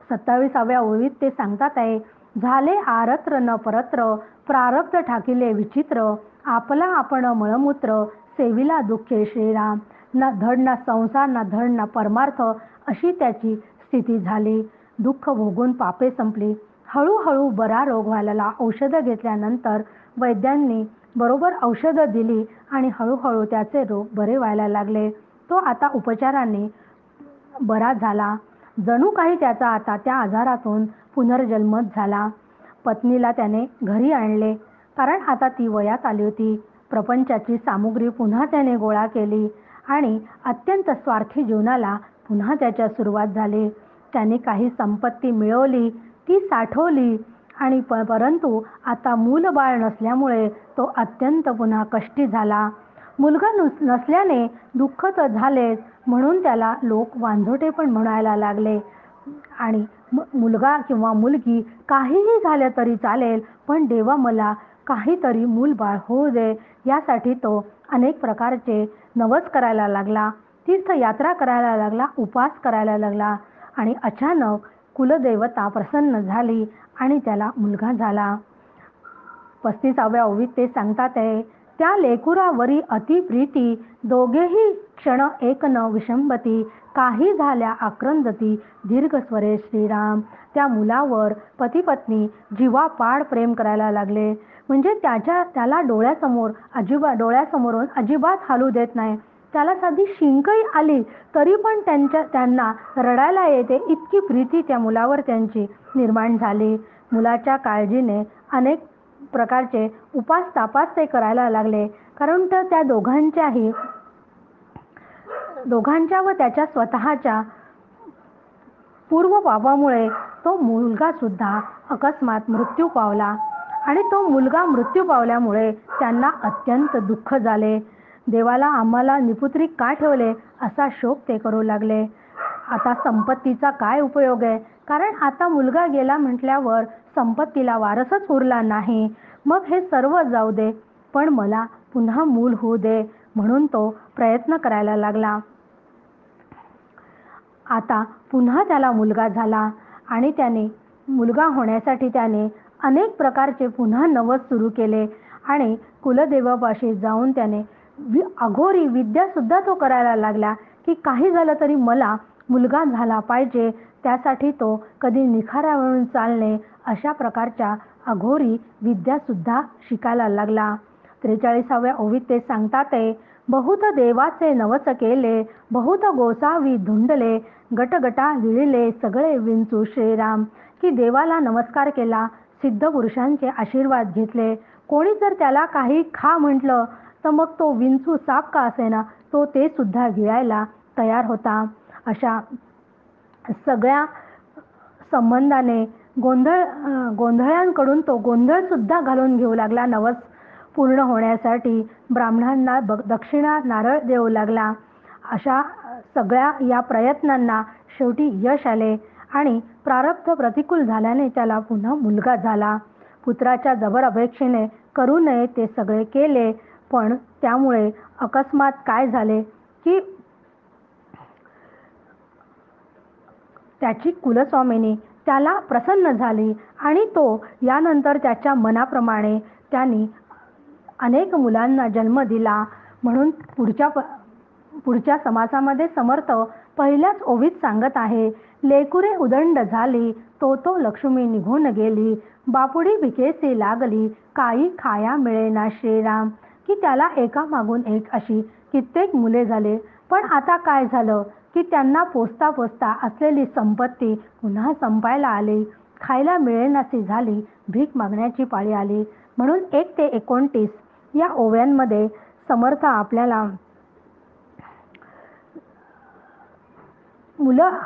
27व्या ओळीत ते सांगतात आहे, झाले आरत्र न परत्र, प्रारब्ध ठाकिले विचित्र, आपला आपण मळमूत्र, सेविला दुःखे श्रीराम. ना धड ना संसार, ना धड ना परमार्थ अशी त्याची स्थिती झाली. दुःख भोगून पापे संपली. हळूहळू बरा रोग व्हायला औषधं घेतल्यानंतर वैद्यांनी बरोबर औषधं दिली आणि हळूहळू त्याचे रोग बरे व्हायला लागले. तो आता उपचारांनी बरा झाला. जणू काही त्याचा आता त्या आजारातून पुनर्जन्मच झाला. पत्नीला त्याने घरी आणले, कारण आता ती वयात आली होती. प्रपंचाची सामुग्री पुन्हा त्याने गोळा केली आणि अत्यंत स्वार्थी जीवनाला पुन्हा त्याच्या सुरुवात झाली. त्याने काही संपत्ती मिळवली, ती साठवली आणि परंतु आता मूलबाळ नसल्यामुळे तो अत्यंत पुन्हा कष्टी झाला. मुलगा नसल्याने दुःख तर झालेच, म्हणून त्याला लोक वांझोटे पण म्हणायला लागले आणि मुलगा किंवा मुलगी काहीही झालं तरी चालेल, पण देवा मला काहीतरी मूलबाळ होऊ दे, यासाठी तो अनेक प्रकारचे नवस करायला लागला, तीर्थयात्रा करायला लागला, उपास करायला लागला आणि अचानक कुलदेवता प्रसन्न झाली आणि त्याला मुलगा झाला. 35व्या ओवीत ते सांगतात आहे, त्या लेकुरावरी अतिप्रीती, दोघेही क्षण एक न विषंबती, काही झाल्या आक्रंदती, दीर्घ स्वरे श्रीराम. त्या मुलावर पतिपत्नी जीवापाड प्रेम करायला लागले, म्हणजे त्याला डोळ्यासमोरून अजिबात हालू देत नाही. त्याला साधी शिंकही आली तरी पण त्यांना रडायला येते, इतकी प्रीती त्या मुलावर त्यांची निर्माण झाली. मुलाच्या काळजीने अनेक प्रकारचे उपास तापास ते करायला लागले, कारण त्या दोघांच्या व त्याच्या स्वतःच्या पूर्व पापामुळे तो मुलगा सुद्धा अकस्मात मृत्यू पावला आणि तो मुलगा मृत्यू पावल्यामुळे त्यांना अत्यंत दुःख झाले. देवाला आम्हाला निपुत्रिक का ठेवले असा शोक ते करू लागले. आता संपत्तीचा काय उपयोग आहे, कारण आता मुलगा गेला म्हटल्यावर संपत्तीला वारसच उरला नाही. मग हे सर्व जाऊ दे, पण मला पुन्हा मूल होऊ दे, म्हणून तो प्रयत्न करायला लागला. आता पुन्हा त्याला मुलगा झाला आणि त्याने मुलगा होण्यासाठी त्याने अनेक प्रकारचे पुन्हा नवस सुरू केले आणि कुलदेवापाशी जाऊन त्याने अघोरी विद्यासुद्धा तो करायला लागला की काही झालं तरी मला मुलगा झाला पाहिजे. त्यासाठी तो कधी निखाऱ्यावरून चालणे अशा प्रकारच्या अघोरी विद्यासुद्धा शिकायला लागला. 43व्या ओवीत ते सांगतात, बहुत देवाचे नवस केले, बहुत गोसावी धुंडले, गटगटा लिळिले सगळे विंचू श्रीराम. की देवाला नमस्कार केला, सिद्ध पुरुषांचे आशीर्वाद घेतले. कोणी जर त्याला काही खा म्हटलं तर मग तो विंचू साप का असेना तो ते सुद्धा गिळायला तयार होता. अशा सगळ्या संबंधाने गोंधळ्यांकडून तो गोंधळ सुद्धा घालून घेऊ लागला. नवस पूर्ण होण्यासाठी ब्राह्मणांना दक्षिणा नारळ देऊ लागला. अशा सगळ्या या प्रयत्नांना शेवटी यश आले आणि प्रारब्ध प्रतिकूल झाल्याने त्याला पुन्हा मुलगा झाला. पुत्राच्या जबर अपेक्षेने करू नये ते सगळे केले, पण त्यामुळे अकस्मात काय झाले की त्याची कुलस्वामिनी त्याला प्रसन्न झाली आणि तो यानंतर त्याच्या मनाप्रमाणे त्यांनी अनेक मुलांना जन्म दिला. म्हणून पुढच्या समासामध्ये समर्थ पहिल्याच ओवीत सांगत आहे, लेकुरे उदंड झाली, तो लक्ष्मी निघून गेली, बापुडी भिकेसी लागली, काही खाया मिळेना श्रीराम. की त्याला एकामागून एक अशी कित्येक मुले झाले, पण आता काय झालं की त्यांना पोचता पोचता असलेली संपत्ती पुन्हा संपायला आली, खायला मिळेनाशी झाली, भीक मागण्याची पाळी आली. म्हणून 1 ते 29 या ओव्यांमध्ये समर्थ आपल्याला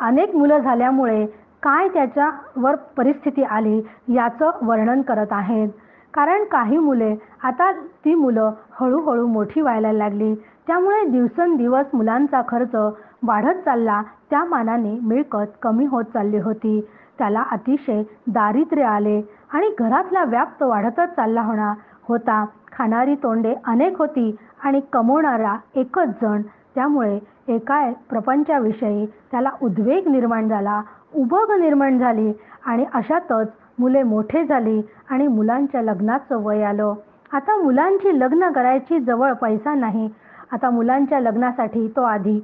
अनेक मुलं झाल्यामुळे काय त्याच्यावर परिस्थिती आली याचं वर्णन करत आहेत. कारण काही मुले आता ती मुलं हळूहळू मोठी व्हायला लागली, त्यामुळे दिवसेंदिवस मुलांचा खर्च वाढत चालला, त्या मानाने मिळकत कमी होत चालली होती. त्याला अतिशय दारिद्र्य आले आणि घरातला व्याप वाढतच चालला होता. खाणारी तोंडे अनेक होती आणि कमवणारा एकच जण. त्यामुळे एका प्रपंचाविषयी त्याला उद्वेग निर्माण झाला, उबग निर्माण झाली आणि अशातच मुले मोठे झाली आणि मुलांच्या लग्नाचं वय आलं. आता मुलांची लग्न करायची जवळ पैसा नाही. आता मुलांच्या लग्नासाठी तो आधी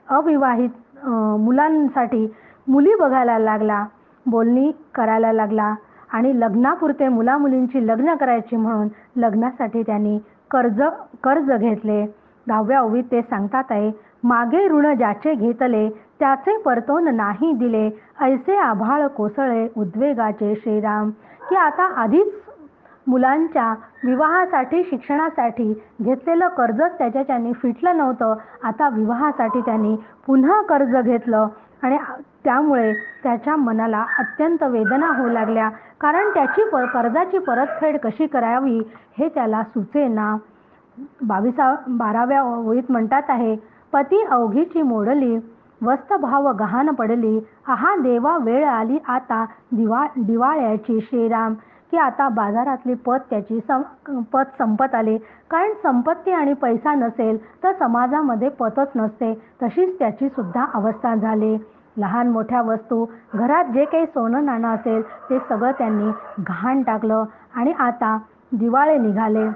अविवाहित मुलांसाठी मुली बघायला लागला, बोलणी करायला लागला आणि लग्नापुरते मुलामुलींची लग्न करायची म्हणून लग्नासाठी त्यांनी कर्ज घेतले. 10व्या ओवीत ते सांगतात, मागे ऋण ज्याचे घेतले त्याचे परतोन नाही दिले, ऐसे आभाळ कोसळे उद्वेगाचे श्रीराम. की आता आधीच मुलांच्या विवाहासाठी शिक्षणासाठी घेतलेलं कर्जच त्याच्याने फिटलं नव्हतं. आता विवाहासाठी त्यांनी पुन्हा कर्ज घेतलं आणि त्यामुळे त्याच्या मनाला अत्यंत वेदना होऊ लागल्या. कारण त्याची कर्जाची परतफेड कशी करावी हे त्याला सुचेना. 12व्या ओळीत म्हणतात आहे, पती अवघीची मोडली, वस्तभाव गहाण पडली, आहा देवा वेळ आली आता दिवाळ्याची श्रीराम. की आता बाजारातली पत संपत आली. कारण संपत्ती आणि पैसा नसेल तर समाजामध्ये पतच नसते. तशीच त्याची सुद्धा अवस्था झाली. लहान मोठ्या वस्तू, घरात जे काही सोनं नाणं असेल ते सगळं त्यांनी गहाण टाकलं आणि आता दिवाळे निघाले.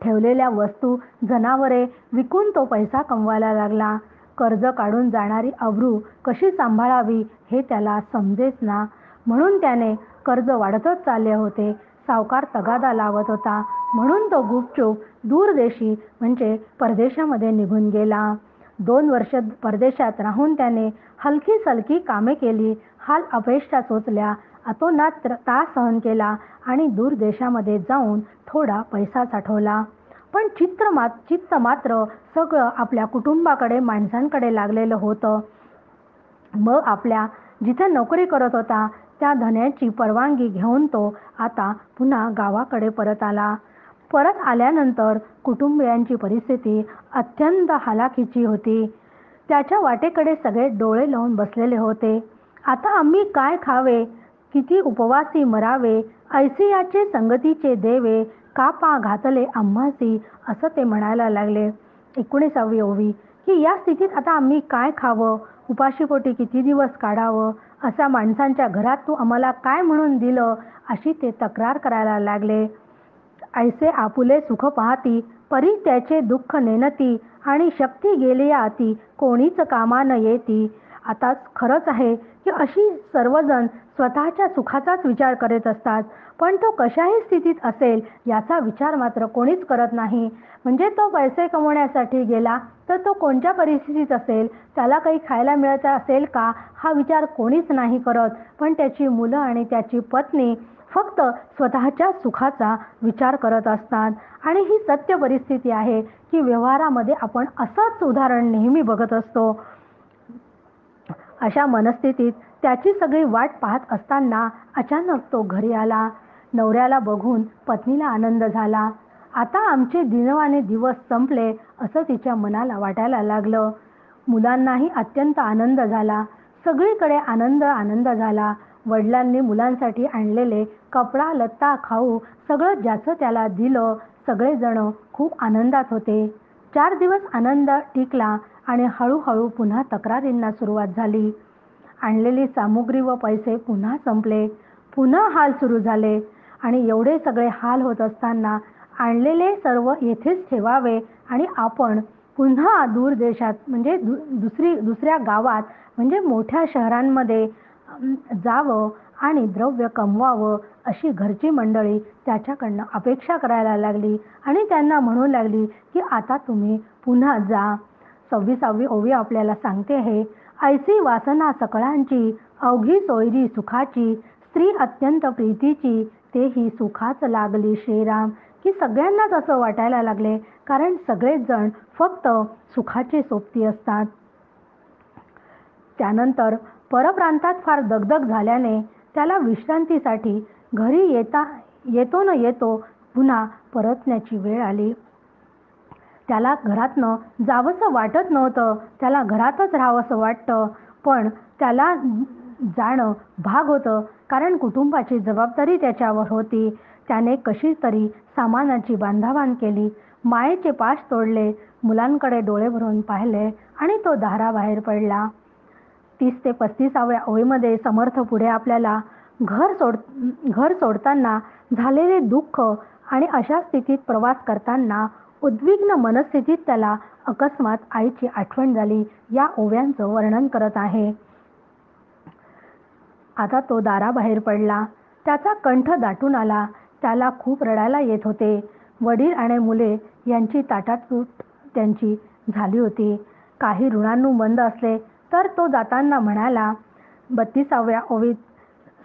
ठेवलेल्या वस्तू, जनावरे विकून तो पैसा कमवायला लागला. कर्ज काढून जाणारी अब्रू कशी सांभाळावी हे त्याला समजेच ना. म्हणून त्याने कर्ज वाढतच चालले होते. सावकार तगादा लावत होता, म्हणून तो गुपचूप दूरदेशी म्हणजे परदेशामध्ये निघून गेला. 2 वर्ष परदेशात राहून त्याने हलकी सलकी कामे केली, हाल अपेष्टा सोचल्या, अतोनात त्रास सहन केला आणि दूर देशामध्ये जाऊन थोडा पैसा साठवला. पण चित्त मात्र सगळं आपल्या कुटुंबाकडे, माणसांकडे लागलेलं होतं. मग आपल्या जिथे नोकरी करत होता त्या धन्याची परवानगी घेऊन तो आता पुन्हा गावाकडे परत आला. परत आल्यानंतर कुटुंबियांची परिस्थिती अत्यंत हालाखीची होती. त्याच्या वाटेकडे सगळे डोळे लावून बसलेले होते. आता आम्ही काय खावे, किती उपवासी मरावे, ऐसियाचे संगतीचे देवे, का पा घातले आम्हासी, असं ते म्हणायला लागले. 19वी ओवी, की या स्थितीत आता आम्ही काय खावं, उपाशीपोटी किती दिवस काढावं, अशा माणसांच्या घरात तू आम्हाला काय म्हणून दिलं, अशी ते तक्रार करायला लागले. ऐसे आपुले सुख पाहती, परी त्याचे दुःख नेनती, आणि शक्ती गेली अति, कोणीच कामा न येती. आता खरंच आहे की अशी सर्वजण स्वतःच्या सुखाचाच विचार करत असतात, पण तो कशाही स्थितीत असेल याचा विचार मात्र कोणीच करत नाही. म्हणजे तो पैसे कमवण्यासाठी गेला तर तो कोणत्या परिस्थितीत असेल, त्याला काही खायला मिळत असेल का, हा विचार कोणीच नाही करत. पण त्याची मुलं आणि त्याची पत्नी फक्त स्वतःच्या सुखाचा विचार करत असतात. आणि ही सत्य परिस्थिती आहे की व्यवहारामध्ये आपण असंच उदाहरण नेहमी बघत असतो. अशा मनस्थितीत त्याची सगळी वाट पाहत असताना अचानक तो घरी आला. नवऱ्याला बघून पत्नीला आनंद झाला. आता आमचे दिनवाने दिवस संपले असं तिच्या मनाला वाटायला लागलं. मुलांनाही अत्यंत आनंद झाला. सगळीकडे आनंद आनंद झाला. वडिलांनी मुलांसाठी आणलेले कपडा लत्ता खाऊ सगळं ज्याचं त्याला दिलं. सगळेजण खूप आनंदात होते. 4 दिवस आनंद टिकला आणि हळूहळू पुन्हा तक्रारींना सुरुवात झाली. आणलेली सामुग्री व पैसे पुन्हा संपले. पुन्हा हाल सुरू झाले. आणि एवढे सगळे हाल होत असताना आणलेले सर्व येथेच ठेवावे आणि आपण पुन्हा दूर देशात म्हणजे दुसऱ्या गावात म्हणजे मोठ्या शहरांमध्ये जावं आणि द्रव्य कमवावं, अशी घरची मंडळी त्याच्याकडनं अपेक्षा करायला लागली आणि त्यांना म्हणू लागली की आता तुम्ही पुन्हा जा. 26वी ओवी आपल्याला सांगते आहे, ऐसी वासना सकळांची, अवघी सोयरी सुखाची, स्त्री अत्यंत प्रीतीची, तेही सुखाच लागली श्रीराम. की सगळ्यांनाच असं वाटायला लागले, कारण सगळेच जण फक्त सुखाचे सोबती असतात. त्यानंतर परप्रांतात फार दगदग झाल्याने त्याला विश्रांतीसाठी घरी येतो न येतो पुन्हा परतण्याची वेळ आली. त्याला घरातनं जावंसं वाटत नव्हतं. त्याला घरातच राहावंसं वाटतं, पण त्याला जाणं भाग होतं, कारण कुटुंबाची जबाबदारी त्याच्यावर होती. त्याने कशी तरी सामानाची बांधाबांध केली. मायेचे पाश तोडले. मुलांकडे डोळे भरून पाहिले आणि तो दाराबाहेर पडला. 30 ते 35व्या ओळीमध्ये समर्थ पुढे आपल्याला घर सोडताना झालेले दुःख आणि अशा स्थितीत प्रवास करताना उद्विग्न मनस्थितीत त्याला अकस्मात आईची आठवण झाली, या ओव्यांचं वर्णन करत आहे. आता तो दाराबाहेर पडला. त्याचा कंठ दाटून आला. त्याला खूप रडायला येत होते. वडील आणि मुले यांची ताटातूट त्यांची झाली होती. काही ऋणानुबंध असले तर तो जाताना म्हणाला. 32व्या ओवीत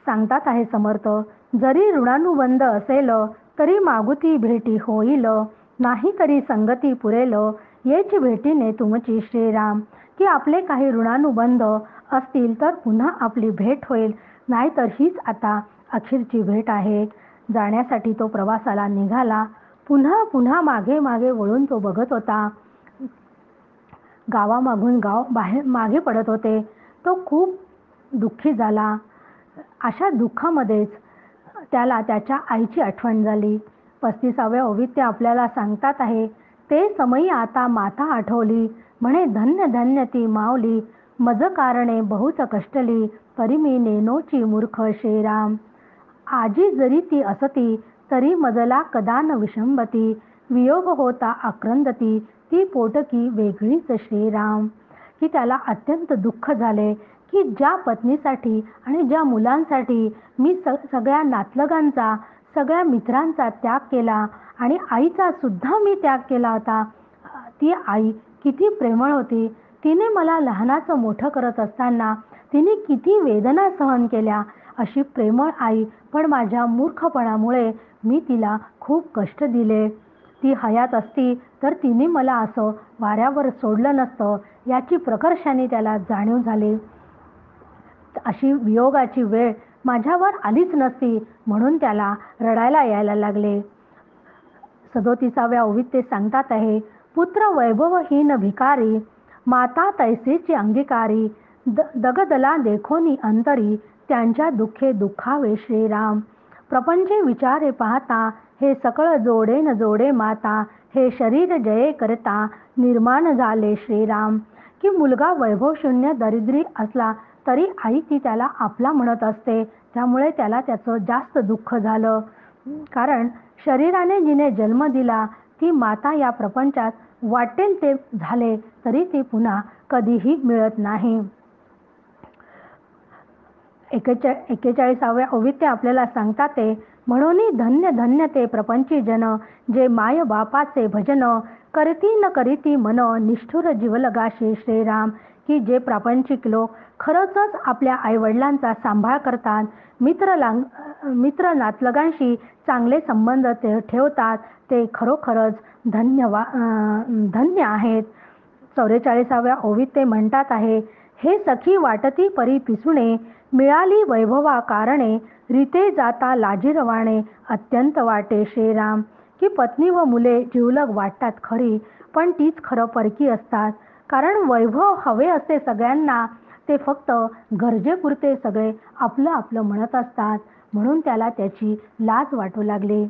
सांगतात आहे समर्थ, जरी ऋणानुबंध असेल तरी मागुती भेटी होईल, नाही तरी संगती पुरेल, येच भेटीने तुमची श्रीराम. की आपले काही ऋणानुबंध असतील तर पुन्हा आपली भेट होईल, नाहीतर हीच आता अखेरची भेट आहे. जाण्यासाठी तो प्रवासाला निघाला. पुन्हा पुन्हा मागे मागे वळून तो बघत होता. गावामागून गाव मागे पडत होते. तो खूप दुःखी झाला. अशा दुःखामध्येच त्याला त्याच्या आईची आठवण झाली. 35व्या ओवीत ते आपल्याला सांगतात आहे, ते समयी आता माता आठवली, म्हणे धन्य धन्य ती मावली, मज कारणे बहुत कष्टली, तरी मी नेनोची मूर्ख श्रीराम. आजी जरी ती असती, तरी मजला कदा न विषंबती, वियोग होता आक्रंदती, ती पोटकी वेगळीच श्रीराम. की त्याला अत्यंत दुःख झाले की ज्या पत्नीसाठी आणि ज्या मुलांसाठी मी सगळ्या नातलगांचा, सगळ्या मित्रांचा त्याग केला आणि आईचा सुद्धा मी त्याग केला होता, ती आई किती प्रेमळ होती. तिने मला लहानाचं मोठं करत असताना तिने किती वेदना सहन केल्या. अशी प्रेमळ आई, पण माझ्या मूर्खपणामुळे मी तिला खूप कष्ट दिले. ती हयात असती तर तिने मला असं वाऱ्यावर सोडलं नसतं, याची प्रकर्षाने त्याला जाणीव झाली. अशी वियोगाची वेळ माझ्यावर आलीच नसती, म्हणून त्याला रडायला यायला लागले. 37व्या ओवीत ते सांगतात आहे, पुत्र वैभवहीन भिकारी, माता तैसेची अंगीकारी, दगदला देखोनी अंतरी, त्यांच्या दुःखे दुःखावे श्रीराम. प्रपंचे विचारे पाहता हे सकळ जोडे न जोडे माता, हे शरीर जये करता निर्माण झाले श्रीराम. की मुलगा वैभवशून्य दरिद्री असला तरी आई ती त्याला आपला म्हणत असते, त्यामुळे त्याला त्याचं जास्त दुःख झालं. कारण शरीराने जिने जन्म दिला ती माता या प्रपंचात वाटेल ते झाले तरी ती पुन्हा कधीही मिळत नाही. 41व्या ओवीत ते आपल्याला सांगतात ते, म्हणून धन्य धन्य ते प्रपंची जन, जे माय बापाचे भजन, करती न करीती मन, निष्ठुर जीवलगाशी श्रीराम. की जे प्रापंचिक लोक खरंच आपल्या आईवडिलांचा सांभाळ करतात, मित्र नातलगांशी चांगले संबंध ठेवतात, ते खरोखरच धन्य आहेत. 44व्या ओवीत ते म्हणतात आहे, हे सखी वाटती परी पिसुणे, मिळाली वैभवा कारणे, रीते जाता लाजिरवाणे, अत्यंत वाटे श्रीराम. की पत्नी व मुले जिवलग वाटतात खरी, पण तीच खरं परकी असतात. कारण वैभव हवे असते सगळ्यांना, ते फक्त गरजेपुरते सगळे आपलं आपलं म्हणत असतात, म्हणून त्याला त्याची लाज वाटू लागली.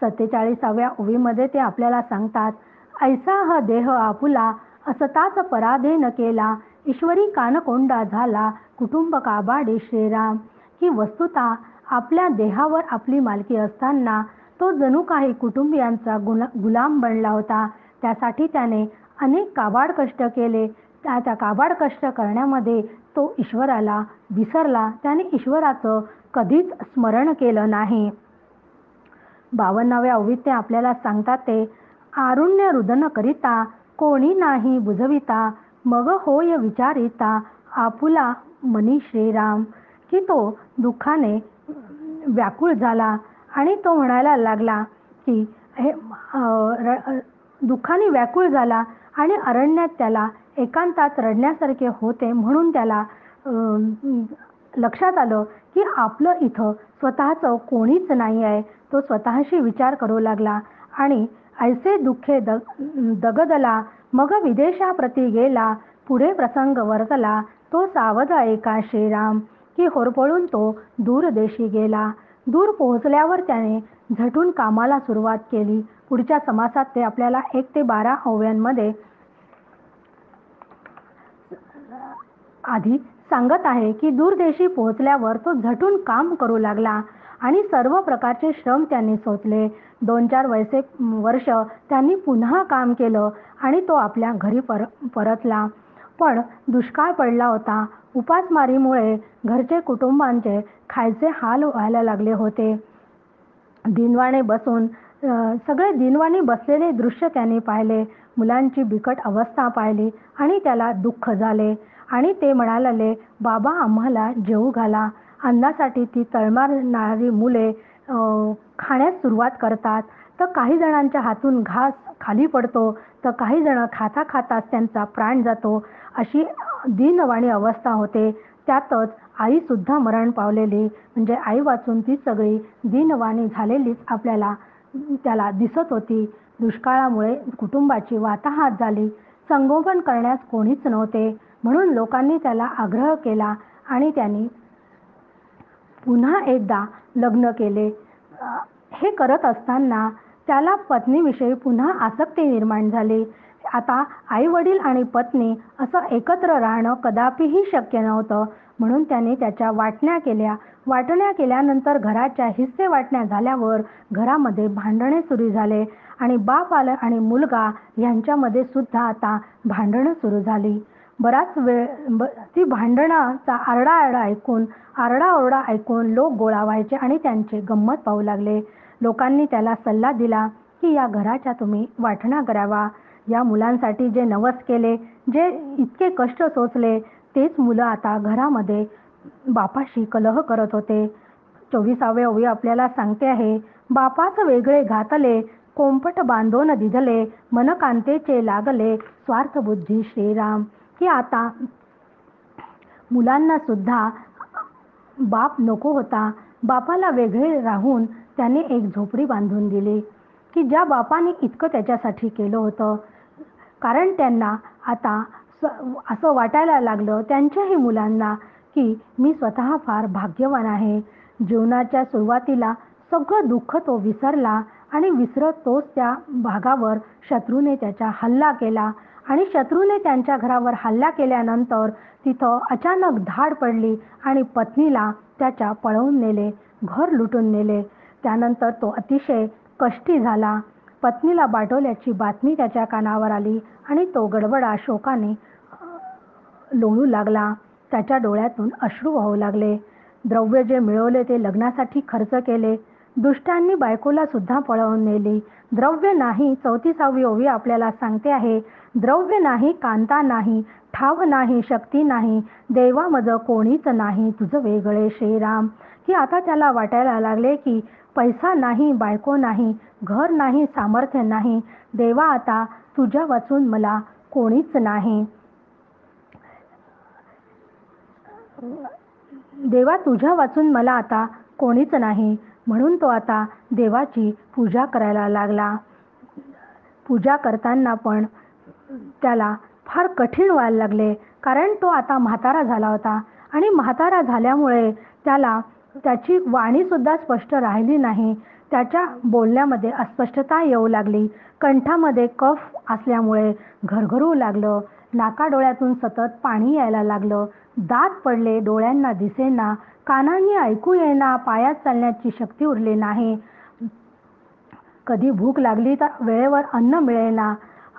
47व्या ओवीमध्ये ते आपल्याला सांगतात, ऐसा हा देह आपुला, असताच पराधीन केला, ईश्वरी कानकोंडा झाला, कुटुंब काबाडे श्रीराम. की वस्तुतः आपल्या देहावर आपली मालकी असताना तो जणू काही कुटुंबियांचा गुलाम बनला होता. त्यासाठी त्याने अनेक काबाड कष्ट केले. त्या काबाड कष्ट करण्यामध्ये तो ईश्वराला विसरला, त्याने ईश्वराचं कधीच स्मरण केलं नाही. 52व्या ओवीत ते आपल्याला सांगतात ते, आरुण्य रुदन करिता, कोणी नाही बुजविता, मग होय विचारिता, आपुला मनी श्रीराम. की तो दुःखाने व्याकुळ झाला आणि तो म्हणायला लागला की दुःखाने व्याकुळ झाला आणि अरण्यात त्याला एकांतात रडण्यासारखे होते, म्हणून त्याला लक्षात आलं की आपलं इथं स्वतःचं कोणीच नाही आहे. तो स्वतःशी विचार करू लागला आणि ऐसे दुःखे दगदला, मग विदेशाप्रती गेला, पुढे प्रसंग वर्तला, तो सावध ऐका श्रीराम. की होरपळून तो दूर देशी गेला. दूर पोहोचल्यावर त्याने झटून कामाला सुरुवात केली. पुढच्या समासात ते आपल्याला 1 ते 12 ओव्यांमध्ये आधी सांगत आहे की दूरदेशी पोहोचल्यावर तो झटून काम करू लागला आणि सर्व प्रकारचे श्रम त्यांनी सोसले. 2-4 वर्ष त्यांनी पुन्हा काम केलं आणि तो आपल्या घरी परतला. पण दुष्काळ पडला होता. उपासमारीमुळे घरचे कुटुंबांचे खायचे हाल व्हायला लागले होते. सगळे दिनवाणी बसलेले दृश्य त्यांनी पाहिले. मुलांची बिकट अवस्था पाहिली आणि त्याला दुःख झाले आणि ते म्हणाले, बाबा आम्हाला जेवू घाला. अन्नासाठी ती तळमळणारी मुले खाण्यास सुरुवात करतात, तर काही जणांच्या हातून घास खाली पडतो, तर काही जण खाता खाताच त्यांचा प्राण जातो. अशी दीनवाणी अवस्था होते. त्यातच आईसुद्धा मरण पावलेली, म्हणजे आई वाचून ती सगळी दीनवाणी झालेलीच आपल्याला त्याला दिसत होती. दुष्काळामुळे कुटुंबाची वाताहात झाली. संगोपन करण्यास कोणीच नव्हते, म्हणून लोकांनी त्याला आग्रह केला आणि त्यांनी पुन्हा एकदा लग्न केले. हे करत असताना त्याला पत्नीविषयी पुन्हा आसक्ती निर्माण झाली. आता आई वडील आणि पत्नी असं एकत्र राहणं कदापिही शक्य नव्हतं, म्हणून त्याने त्याच्या वाटण्या केल्यानंतर घराच्या हिस्से वाटण्या झाल्यावर घरामध्ये भांडणे सुरू झाले आणि बाप आणि मुलगा यांच्यामध्ये सुद्धा आता भांडणं सुरू झाली. बराच वेळ ती भांडणाचा आरडाओरडा ऐकून लोक गोळा व्हायचे आणि त्यांचे गंमत पाहू लागले. लोकांनी त्याला सल्ला दिला की या घराच्या तुम्ही वाटण्या करावा. या मुलांसाठी जे नवस केले, जे इतके कष्ट सोसले, तेच मुलं आता घरामध्ये बापाशी कलह करत होते. 24व्या ओवी आपल्याला सांगते आहे, बापाच वेगळे घातले, कोंपट बांधून दिधले, मन कांतेचे लागले, स्वार्थ बुद्धी श्रीराम. की आता मुलांना सुद्धा बाप नको होता. बापाला वेगळे राहून त्याने एक झोपडी बांधून दिली. की ज्या बापाने इतकं त्याच्यासाठी केलं होतं, कारण त्यांना आता असं वाटायला लागलं त्यांच्याही मुलांना की मी स्वतः फार भाग्यवान आहे. जीवनाच्या सुरुवातीला सगळं दुःख तो विसरला आणि विसरत तोच त्या भागावर शत्रूने त्याच्या हल्ला केला आणि शत्रूने त्यांच्या घरावर हल्ला केल्यानंतर तिथं अचानक धाड पडली आणि पत्नीला त्याच्या पळवून नेले, घर लुटून नेले. त्यानंतर तो अतिशय कष्टी झाला. पत्नीला बाटवल्याची बातमी त्याच्या कानावर आली आणि तो गडबडा शोकाने लोळू लागला. त्याच्या डोळ्यातून अश्रू वाहू लागले. द्रव्य जे मिळवले ते लग्नासाठी खर्च केले. दुष्टांनी बायकोला सुद्धा पळवून नेली. द्रव्य नाही, 34वी ओवी आपल्याला सांगते आहे, द्रव्य नाही, कांता नाही, ठाव नाही, शक्ती नाही, देवा मज कोणीच नाही, तुझं वेगळे श्रीराम. की आता त्याला वाटायला लागले की पैसा नाही, बायको नाही, घर नाही, सामर्थ्य नाही, देवा आता तुझ्या वाचून मला कोणीच नाही. देवा तुझ्या वाचून मला आता कोणीच नाही. म्हणून तो आता देवाची पूजा करायला लागला. पूजा करताना पण त्याला फार कठीण व्हायला लागले, कारण तो आता म्हातारा झाला होता आणि म्हातारा झाल्यामुळे त्याला त्याची वाणीसुद्धा स्पष्ट राहिली नाही. त्याच्या बोलण्यामध्ये अस्पष्टता येऊ लागली. कंठामध्ये कफ असल्यामुळे घरघरू लागलं. नाकाडोळ्यातून सतत पाणी यायला लागलं. दात पडले, डोळ्यांना दिसेना, कानांनी ऐकू येईना, पायात चालण्याची शक्ती उरली नाही. कधी भूक लागली तर वेळेवर अन्न मिळेना.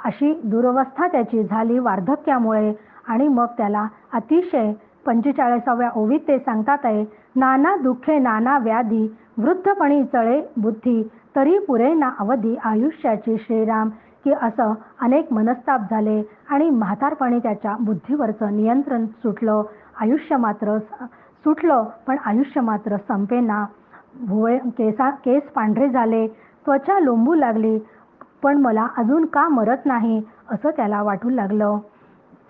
अशी दुरवस्था त्याची झाली वार्धक्यामुळे. आणि मग त्याला अतिशय 45व्या ओवीत ते सांगतात आहे, नाना दुःखे नाना व्याधी, वृद्धपणी चळे बुद्धी, तरी पुरेना अवधी आयुष्याची श्रीराम. की असं अनेक मनस्ताप झाले आणि म्हातारपणी त्याच्या बुद्धीवरचं नियंत्रण सुटलं. आयुष्य मात्र सुटलं, पण आयुष्य मात्र संपेना. भुवळे केस पांढरे झाले, त्वचा लोंबू लागली, पण मला अजून का मरत नाही असं त्याला वाटू लागलं.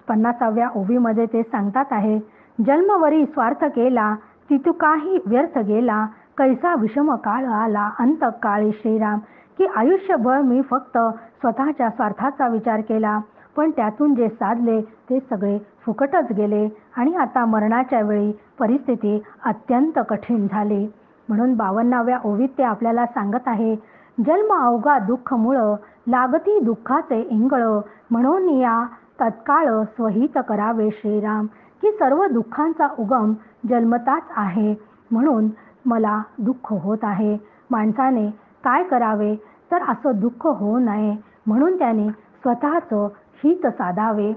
50व्या ओवीमध्ये ते सांगतात आहे, जन्मवरी स्वार्थ केला, तितू काही व्यर्थ गेला, कैसा विषम काळ आला अंत काळी श्रीराम. की आयुष्यभर मी फक्त स्वतःच्या स्वार्थाचा विचार केला, पण त्यातून जे साधले ते सगळे फुकटच गेले आणि आता मरणाच्या वेळी परिस्थिती अत्यंत कठीण झाली. म्हणून 52व्या ओवीत ते आपल्याला सांगत आहे, जन्म अवघा दुःख मुळ, लागती दुःखाचे इंगळ, म्हणून या तत्काळ स्वहित करावे श्रीराम. की सर्व दुःखांचा उगम जन्मताच आहे, म्हणून मला दुःख होत आहे. माणसाने काय करावे तर असं दुःख होऊ नये, म्हणून त्याने स्वतःचं हित साधावे.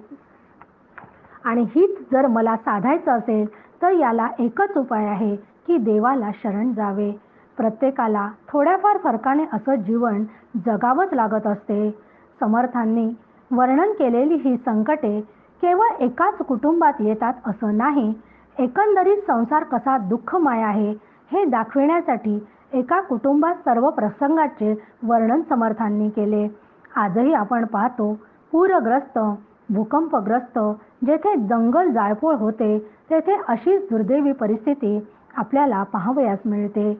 आणि हित जर मला साधायचं असेल तर याला एकच उपाय आहे की देवाला शरण जावे. प्रत्येकाला थोड्याफार फरकाने असं जीवन जगावंच लागत असते. समर्थांनी वर्णन केलेली ही संकटे केवळ एकाच कुटुंबात येतात असं नाही. एकंदरीत संसार कसा दुःखमय आहे हे दाखविण्यासाठी एका कुटुंबात सर्व प्रसंगाचे वर्णन समर्थांनी केले. आजही आपण पाहतो, पूरग्रस्त, भूकंपग्रस्त जेथे जंगल जाळपोळ होते तेथे अशीच दुर्दैवी परिस्थिती आपल्याला पाहावयास मिळते.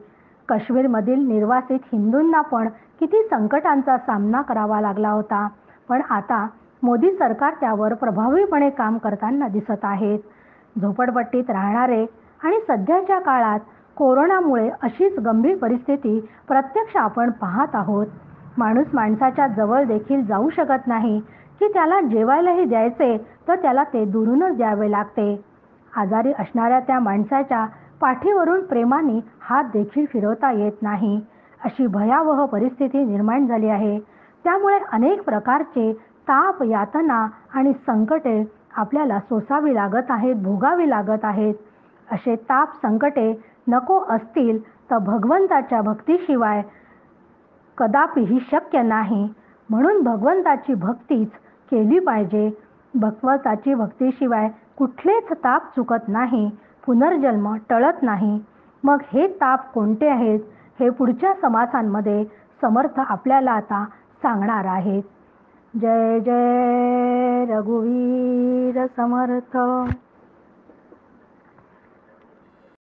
काश्मीरमधील निर्वासित हिंदूंना पण किती संकटांचा सामना करावा लागला होता, पण आता मोदी सरकार त्यावर प्रभावीपणे काम करताना दिसत आहेत. झोपडपट्टीत राहणारे आणि सध्याच्या काळात कोरोनामुळे अशीच गंभीर परिस्थिती प्रत्यक्ष आपण पाहत आहोत. माणूस माणसाच्या जवळ देखील जाऊ शकत नाही, की त्याला जेवायलाही द्यायचे तर त्याला ते दुरूनच द्यावे लागते. आजारी असणाऱ्या त्या माणसाच्या पाठीवरून प्रेमाने हात देखील फिरवता येत नाही. अशी भयावह परिस्थिती निर्माण झाली आहे. त्यामुळे अनेक प्रकारचे ताप, यातना आणि संकटे आपल्याला सोसावी लागत आहेत, भोगावी लागत आहेत. असे ताप, संकटे नको असतील तर भगवंताच्या भक्तीशिवाय कदापिही शक्य नाही. म्हणून भगवंताची भक्तीच केली पाहिजे. भगवंताची भक्तीशिवाय कुठलेच ताप चुकत नाही, पुनर्जन्म टळत नाही. मग हे ताप कोणते आहेत हे पुढच्या समासांमध्ये समर्थ आपल्याला आता सांगणार आहेत. जय जय रघुवीर समर्थ.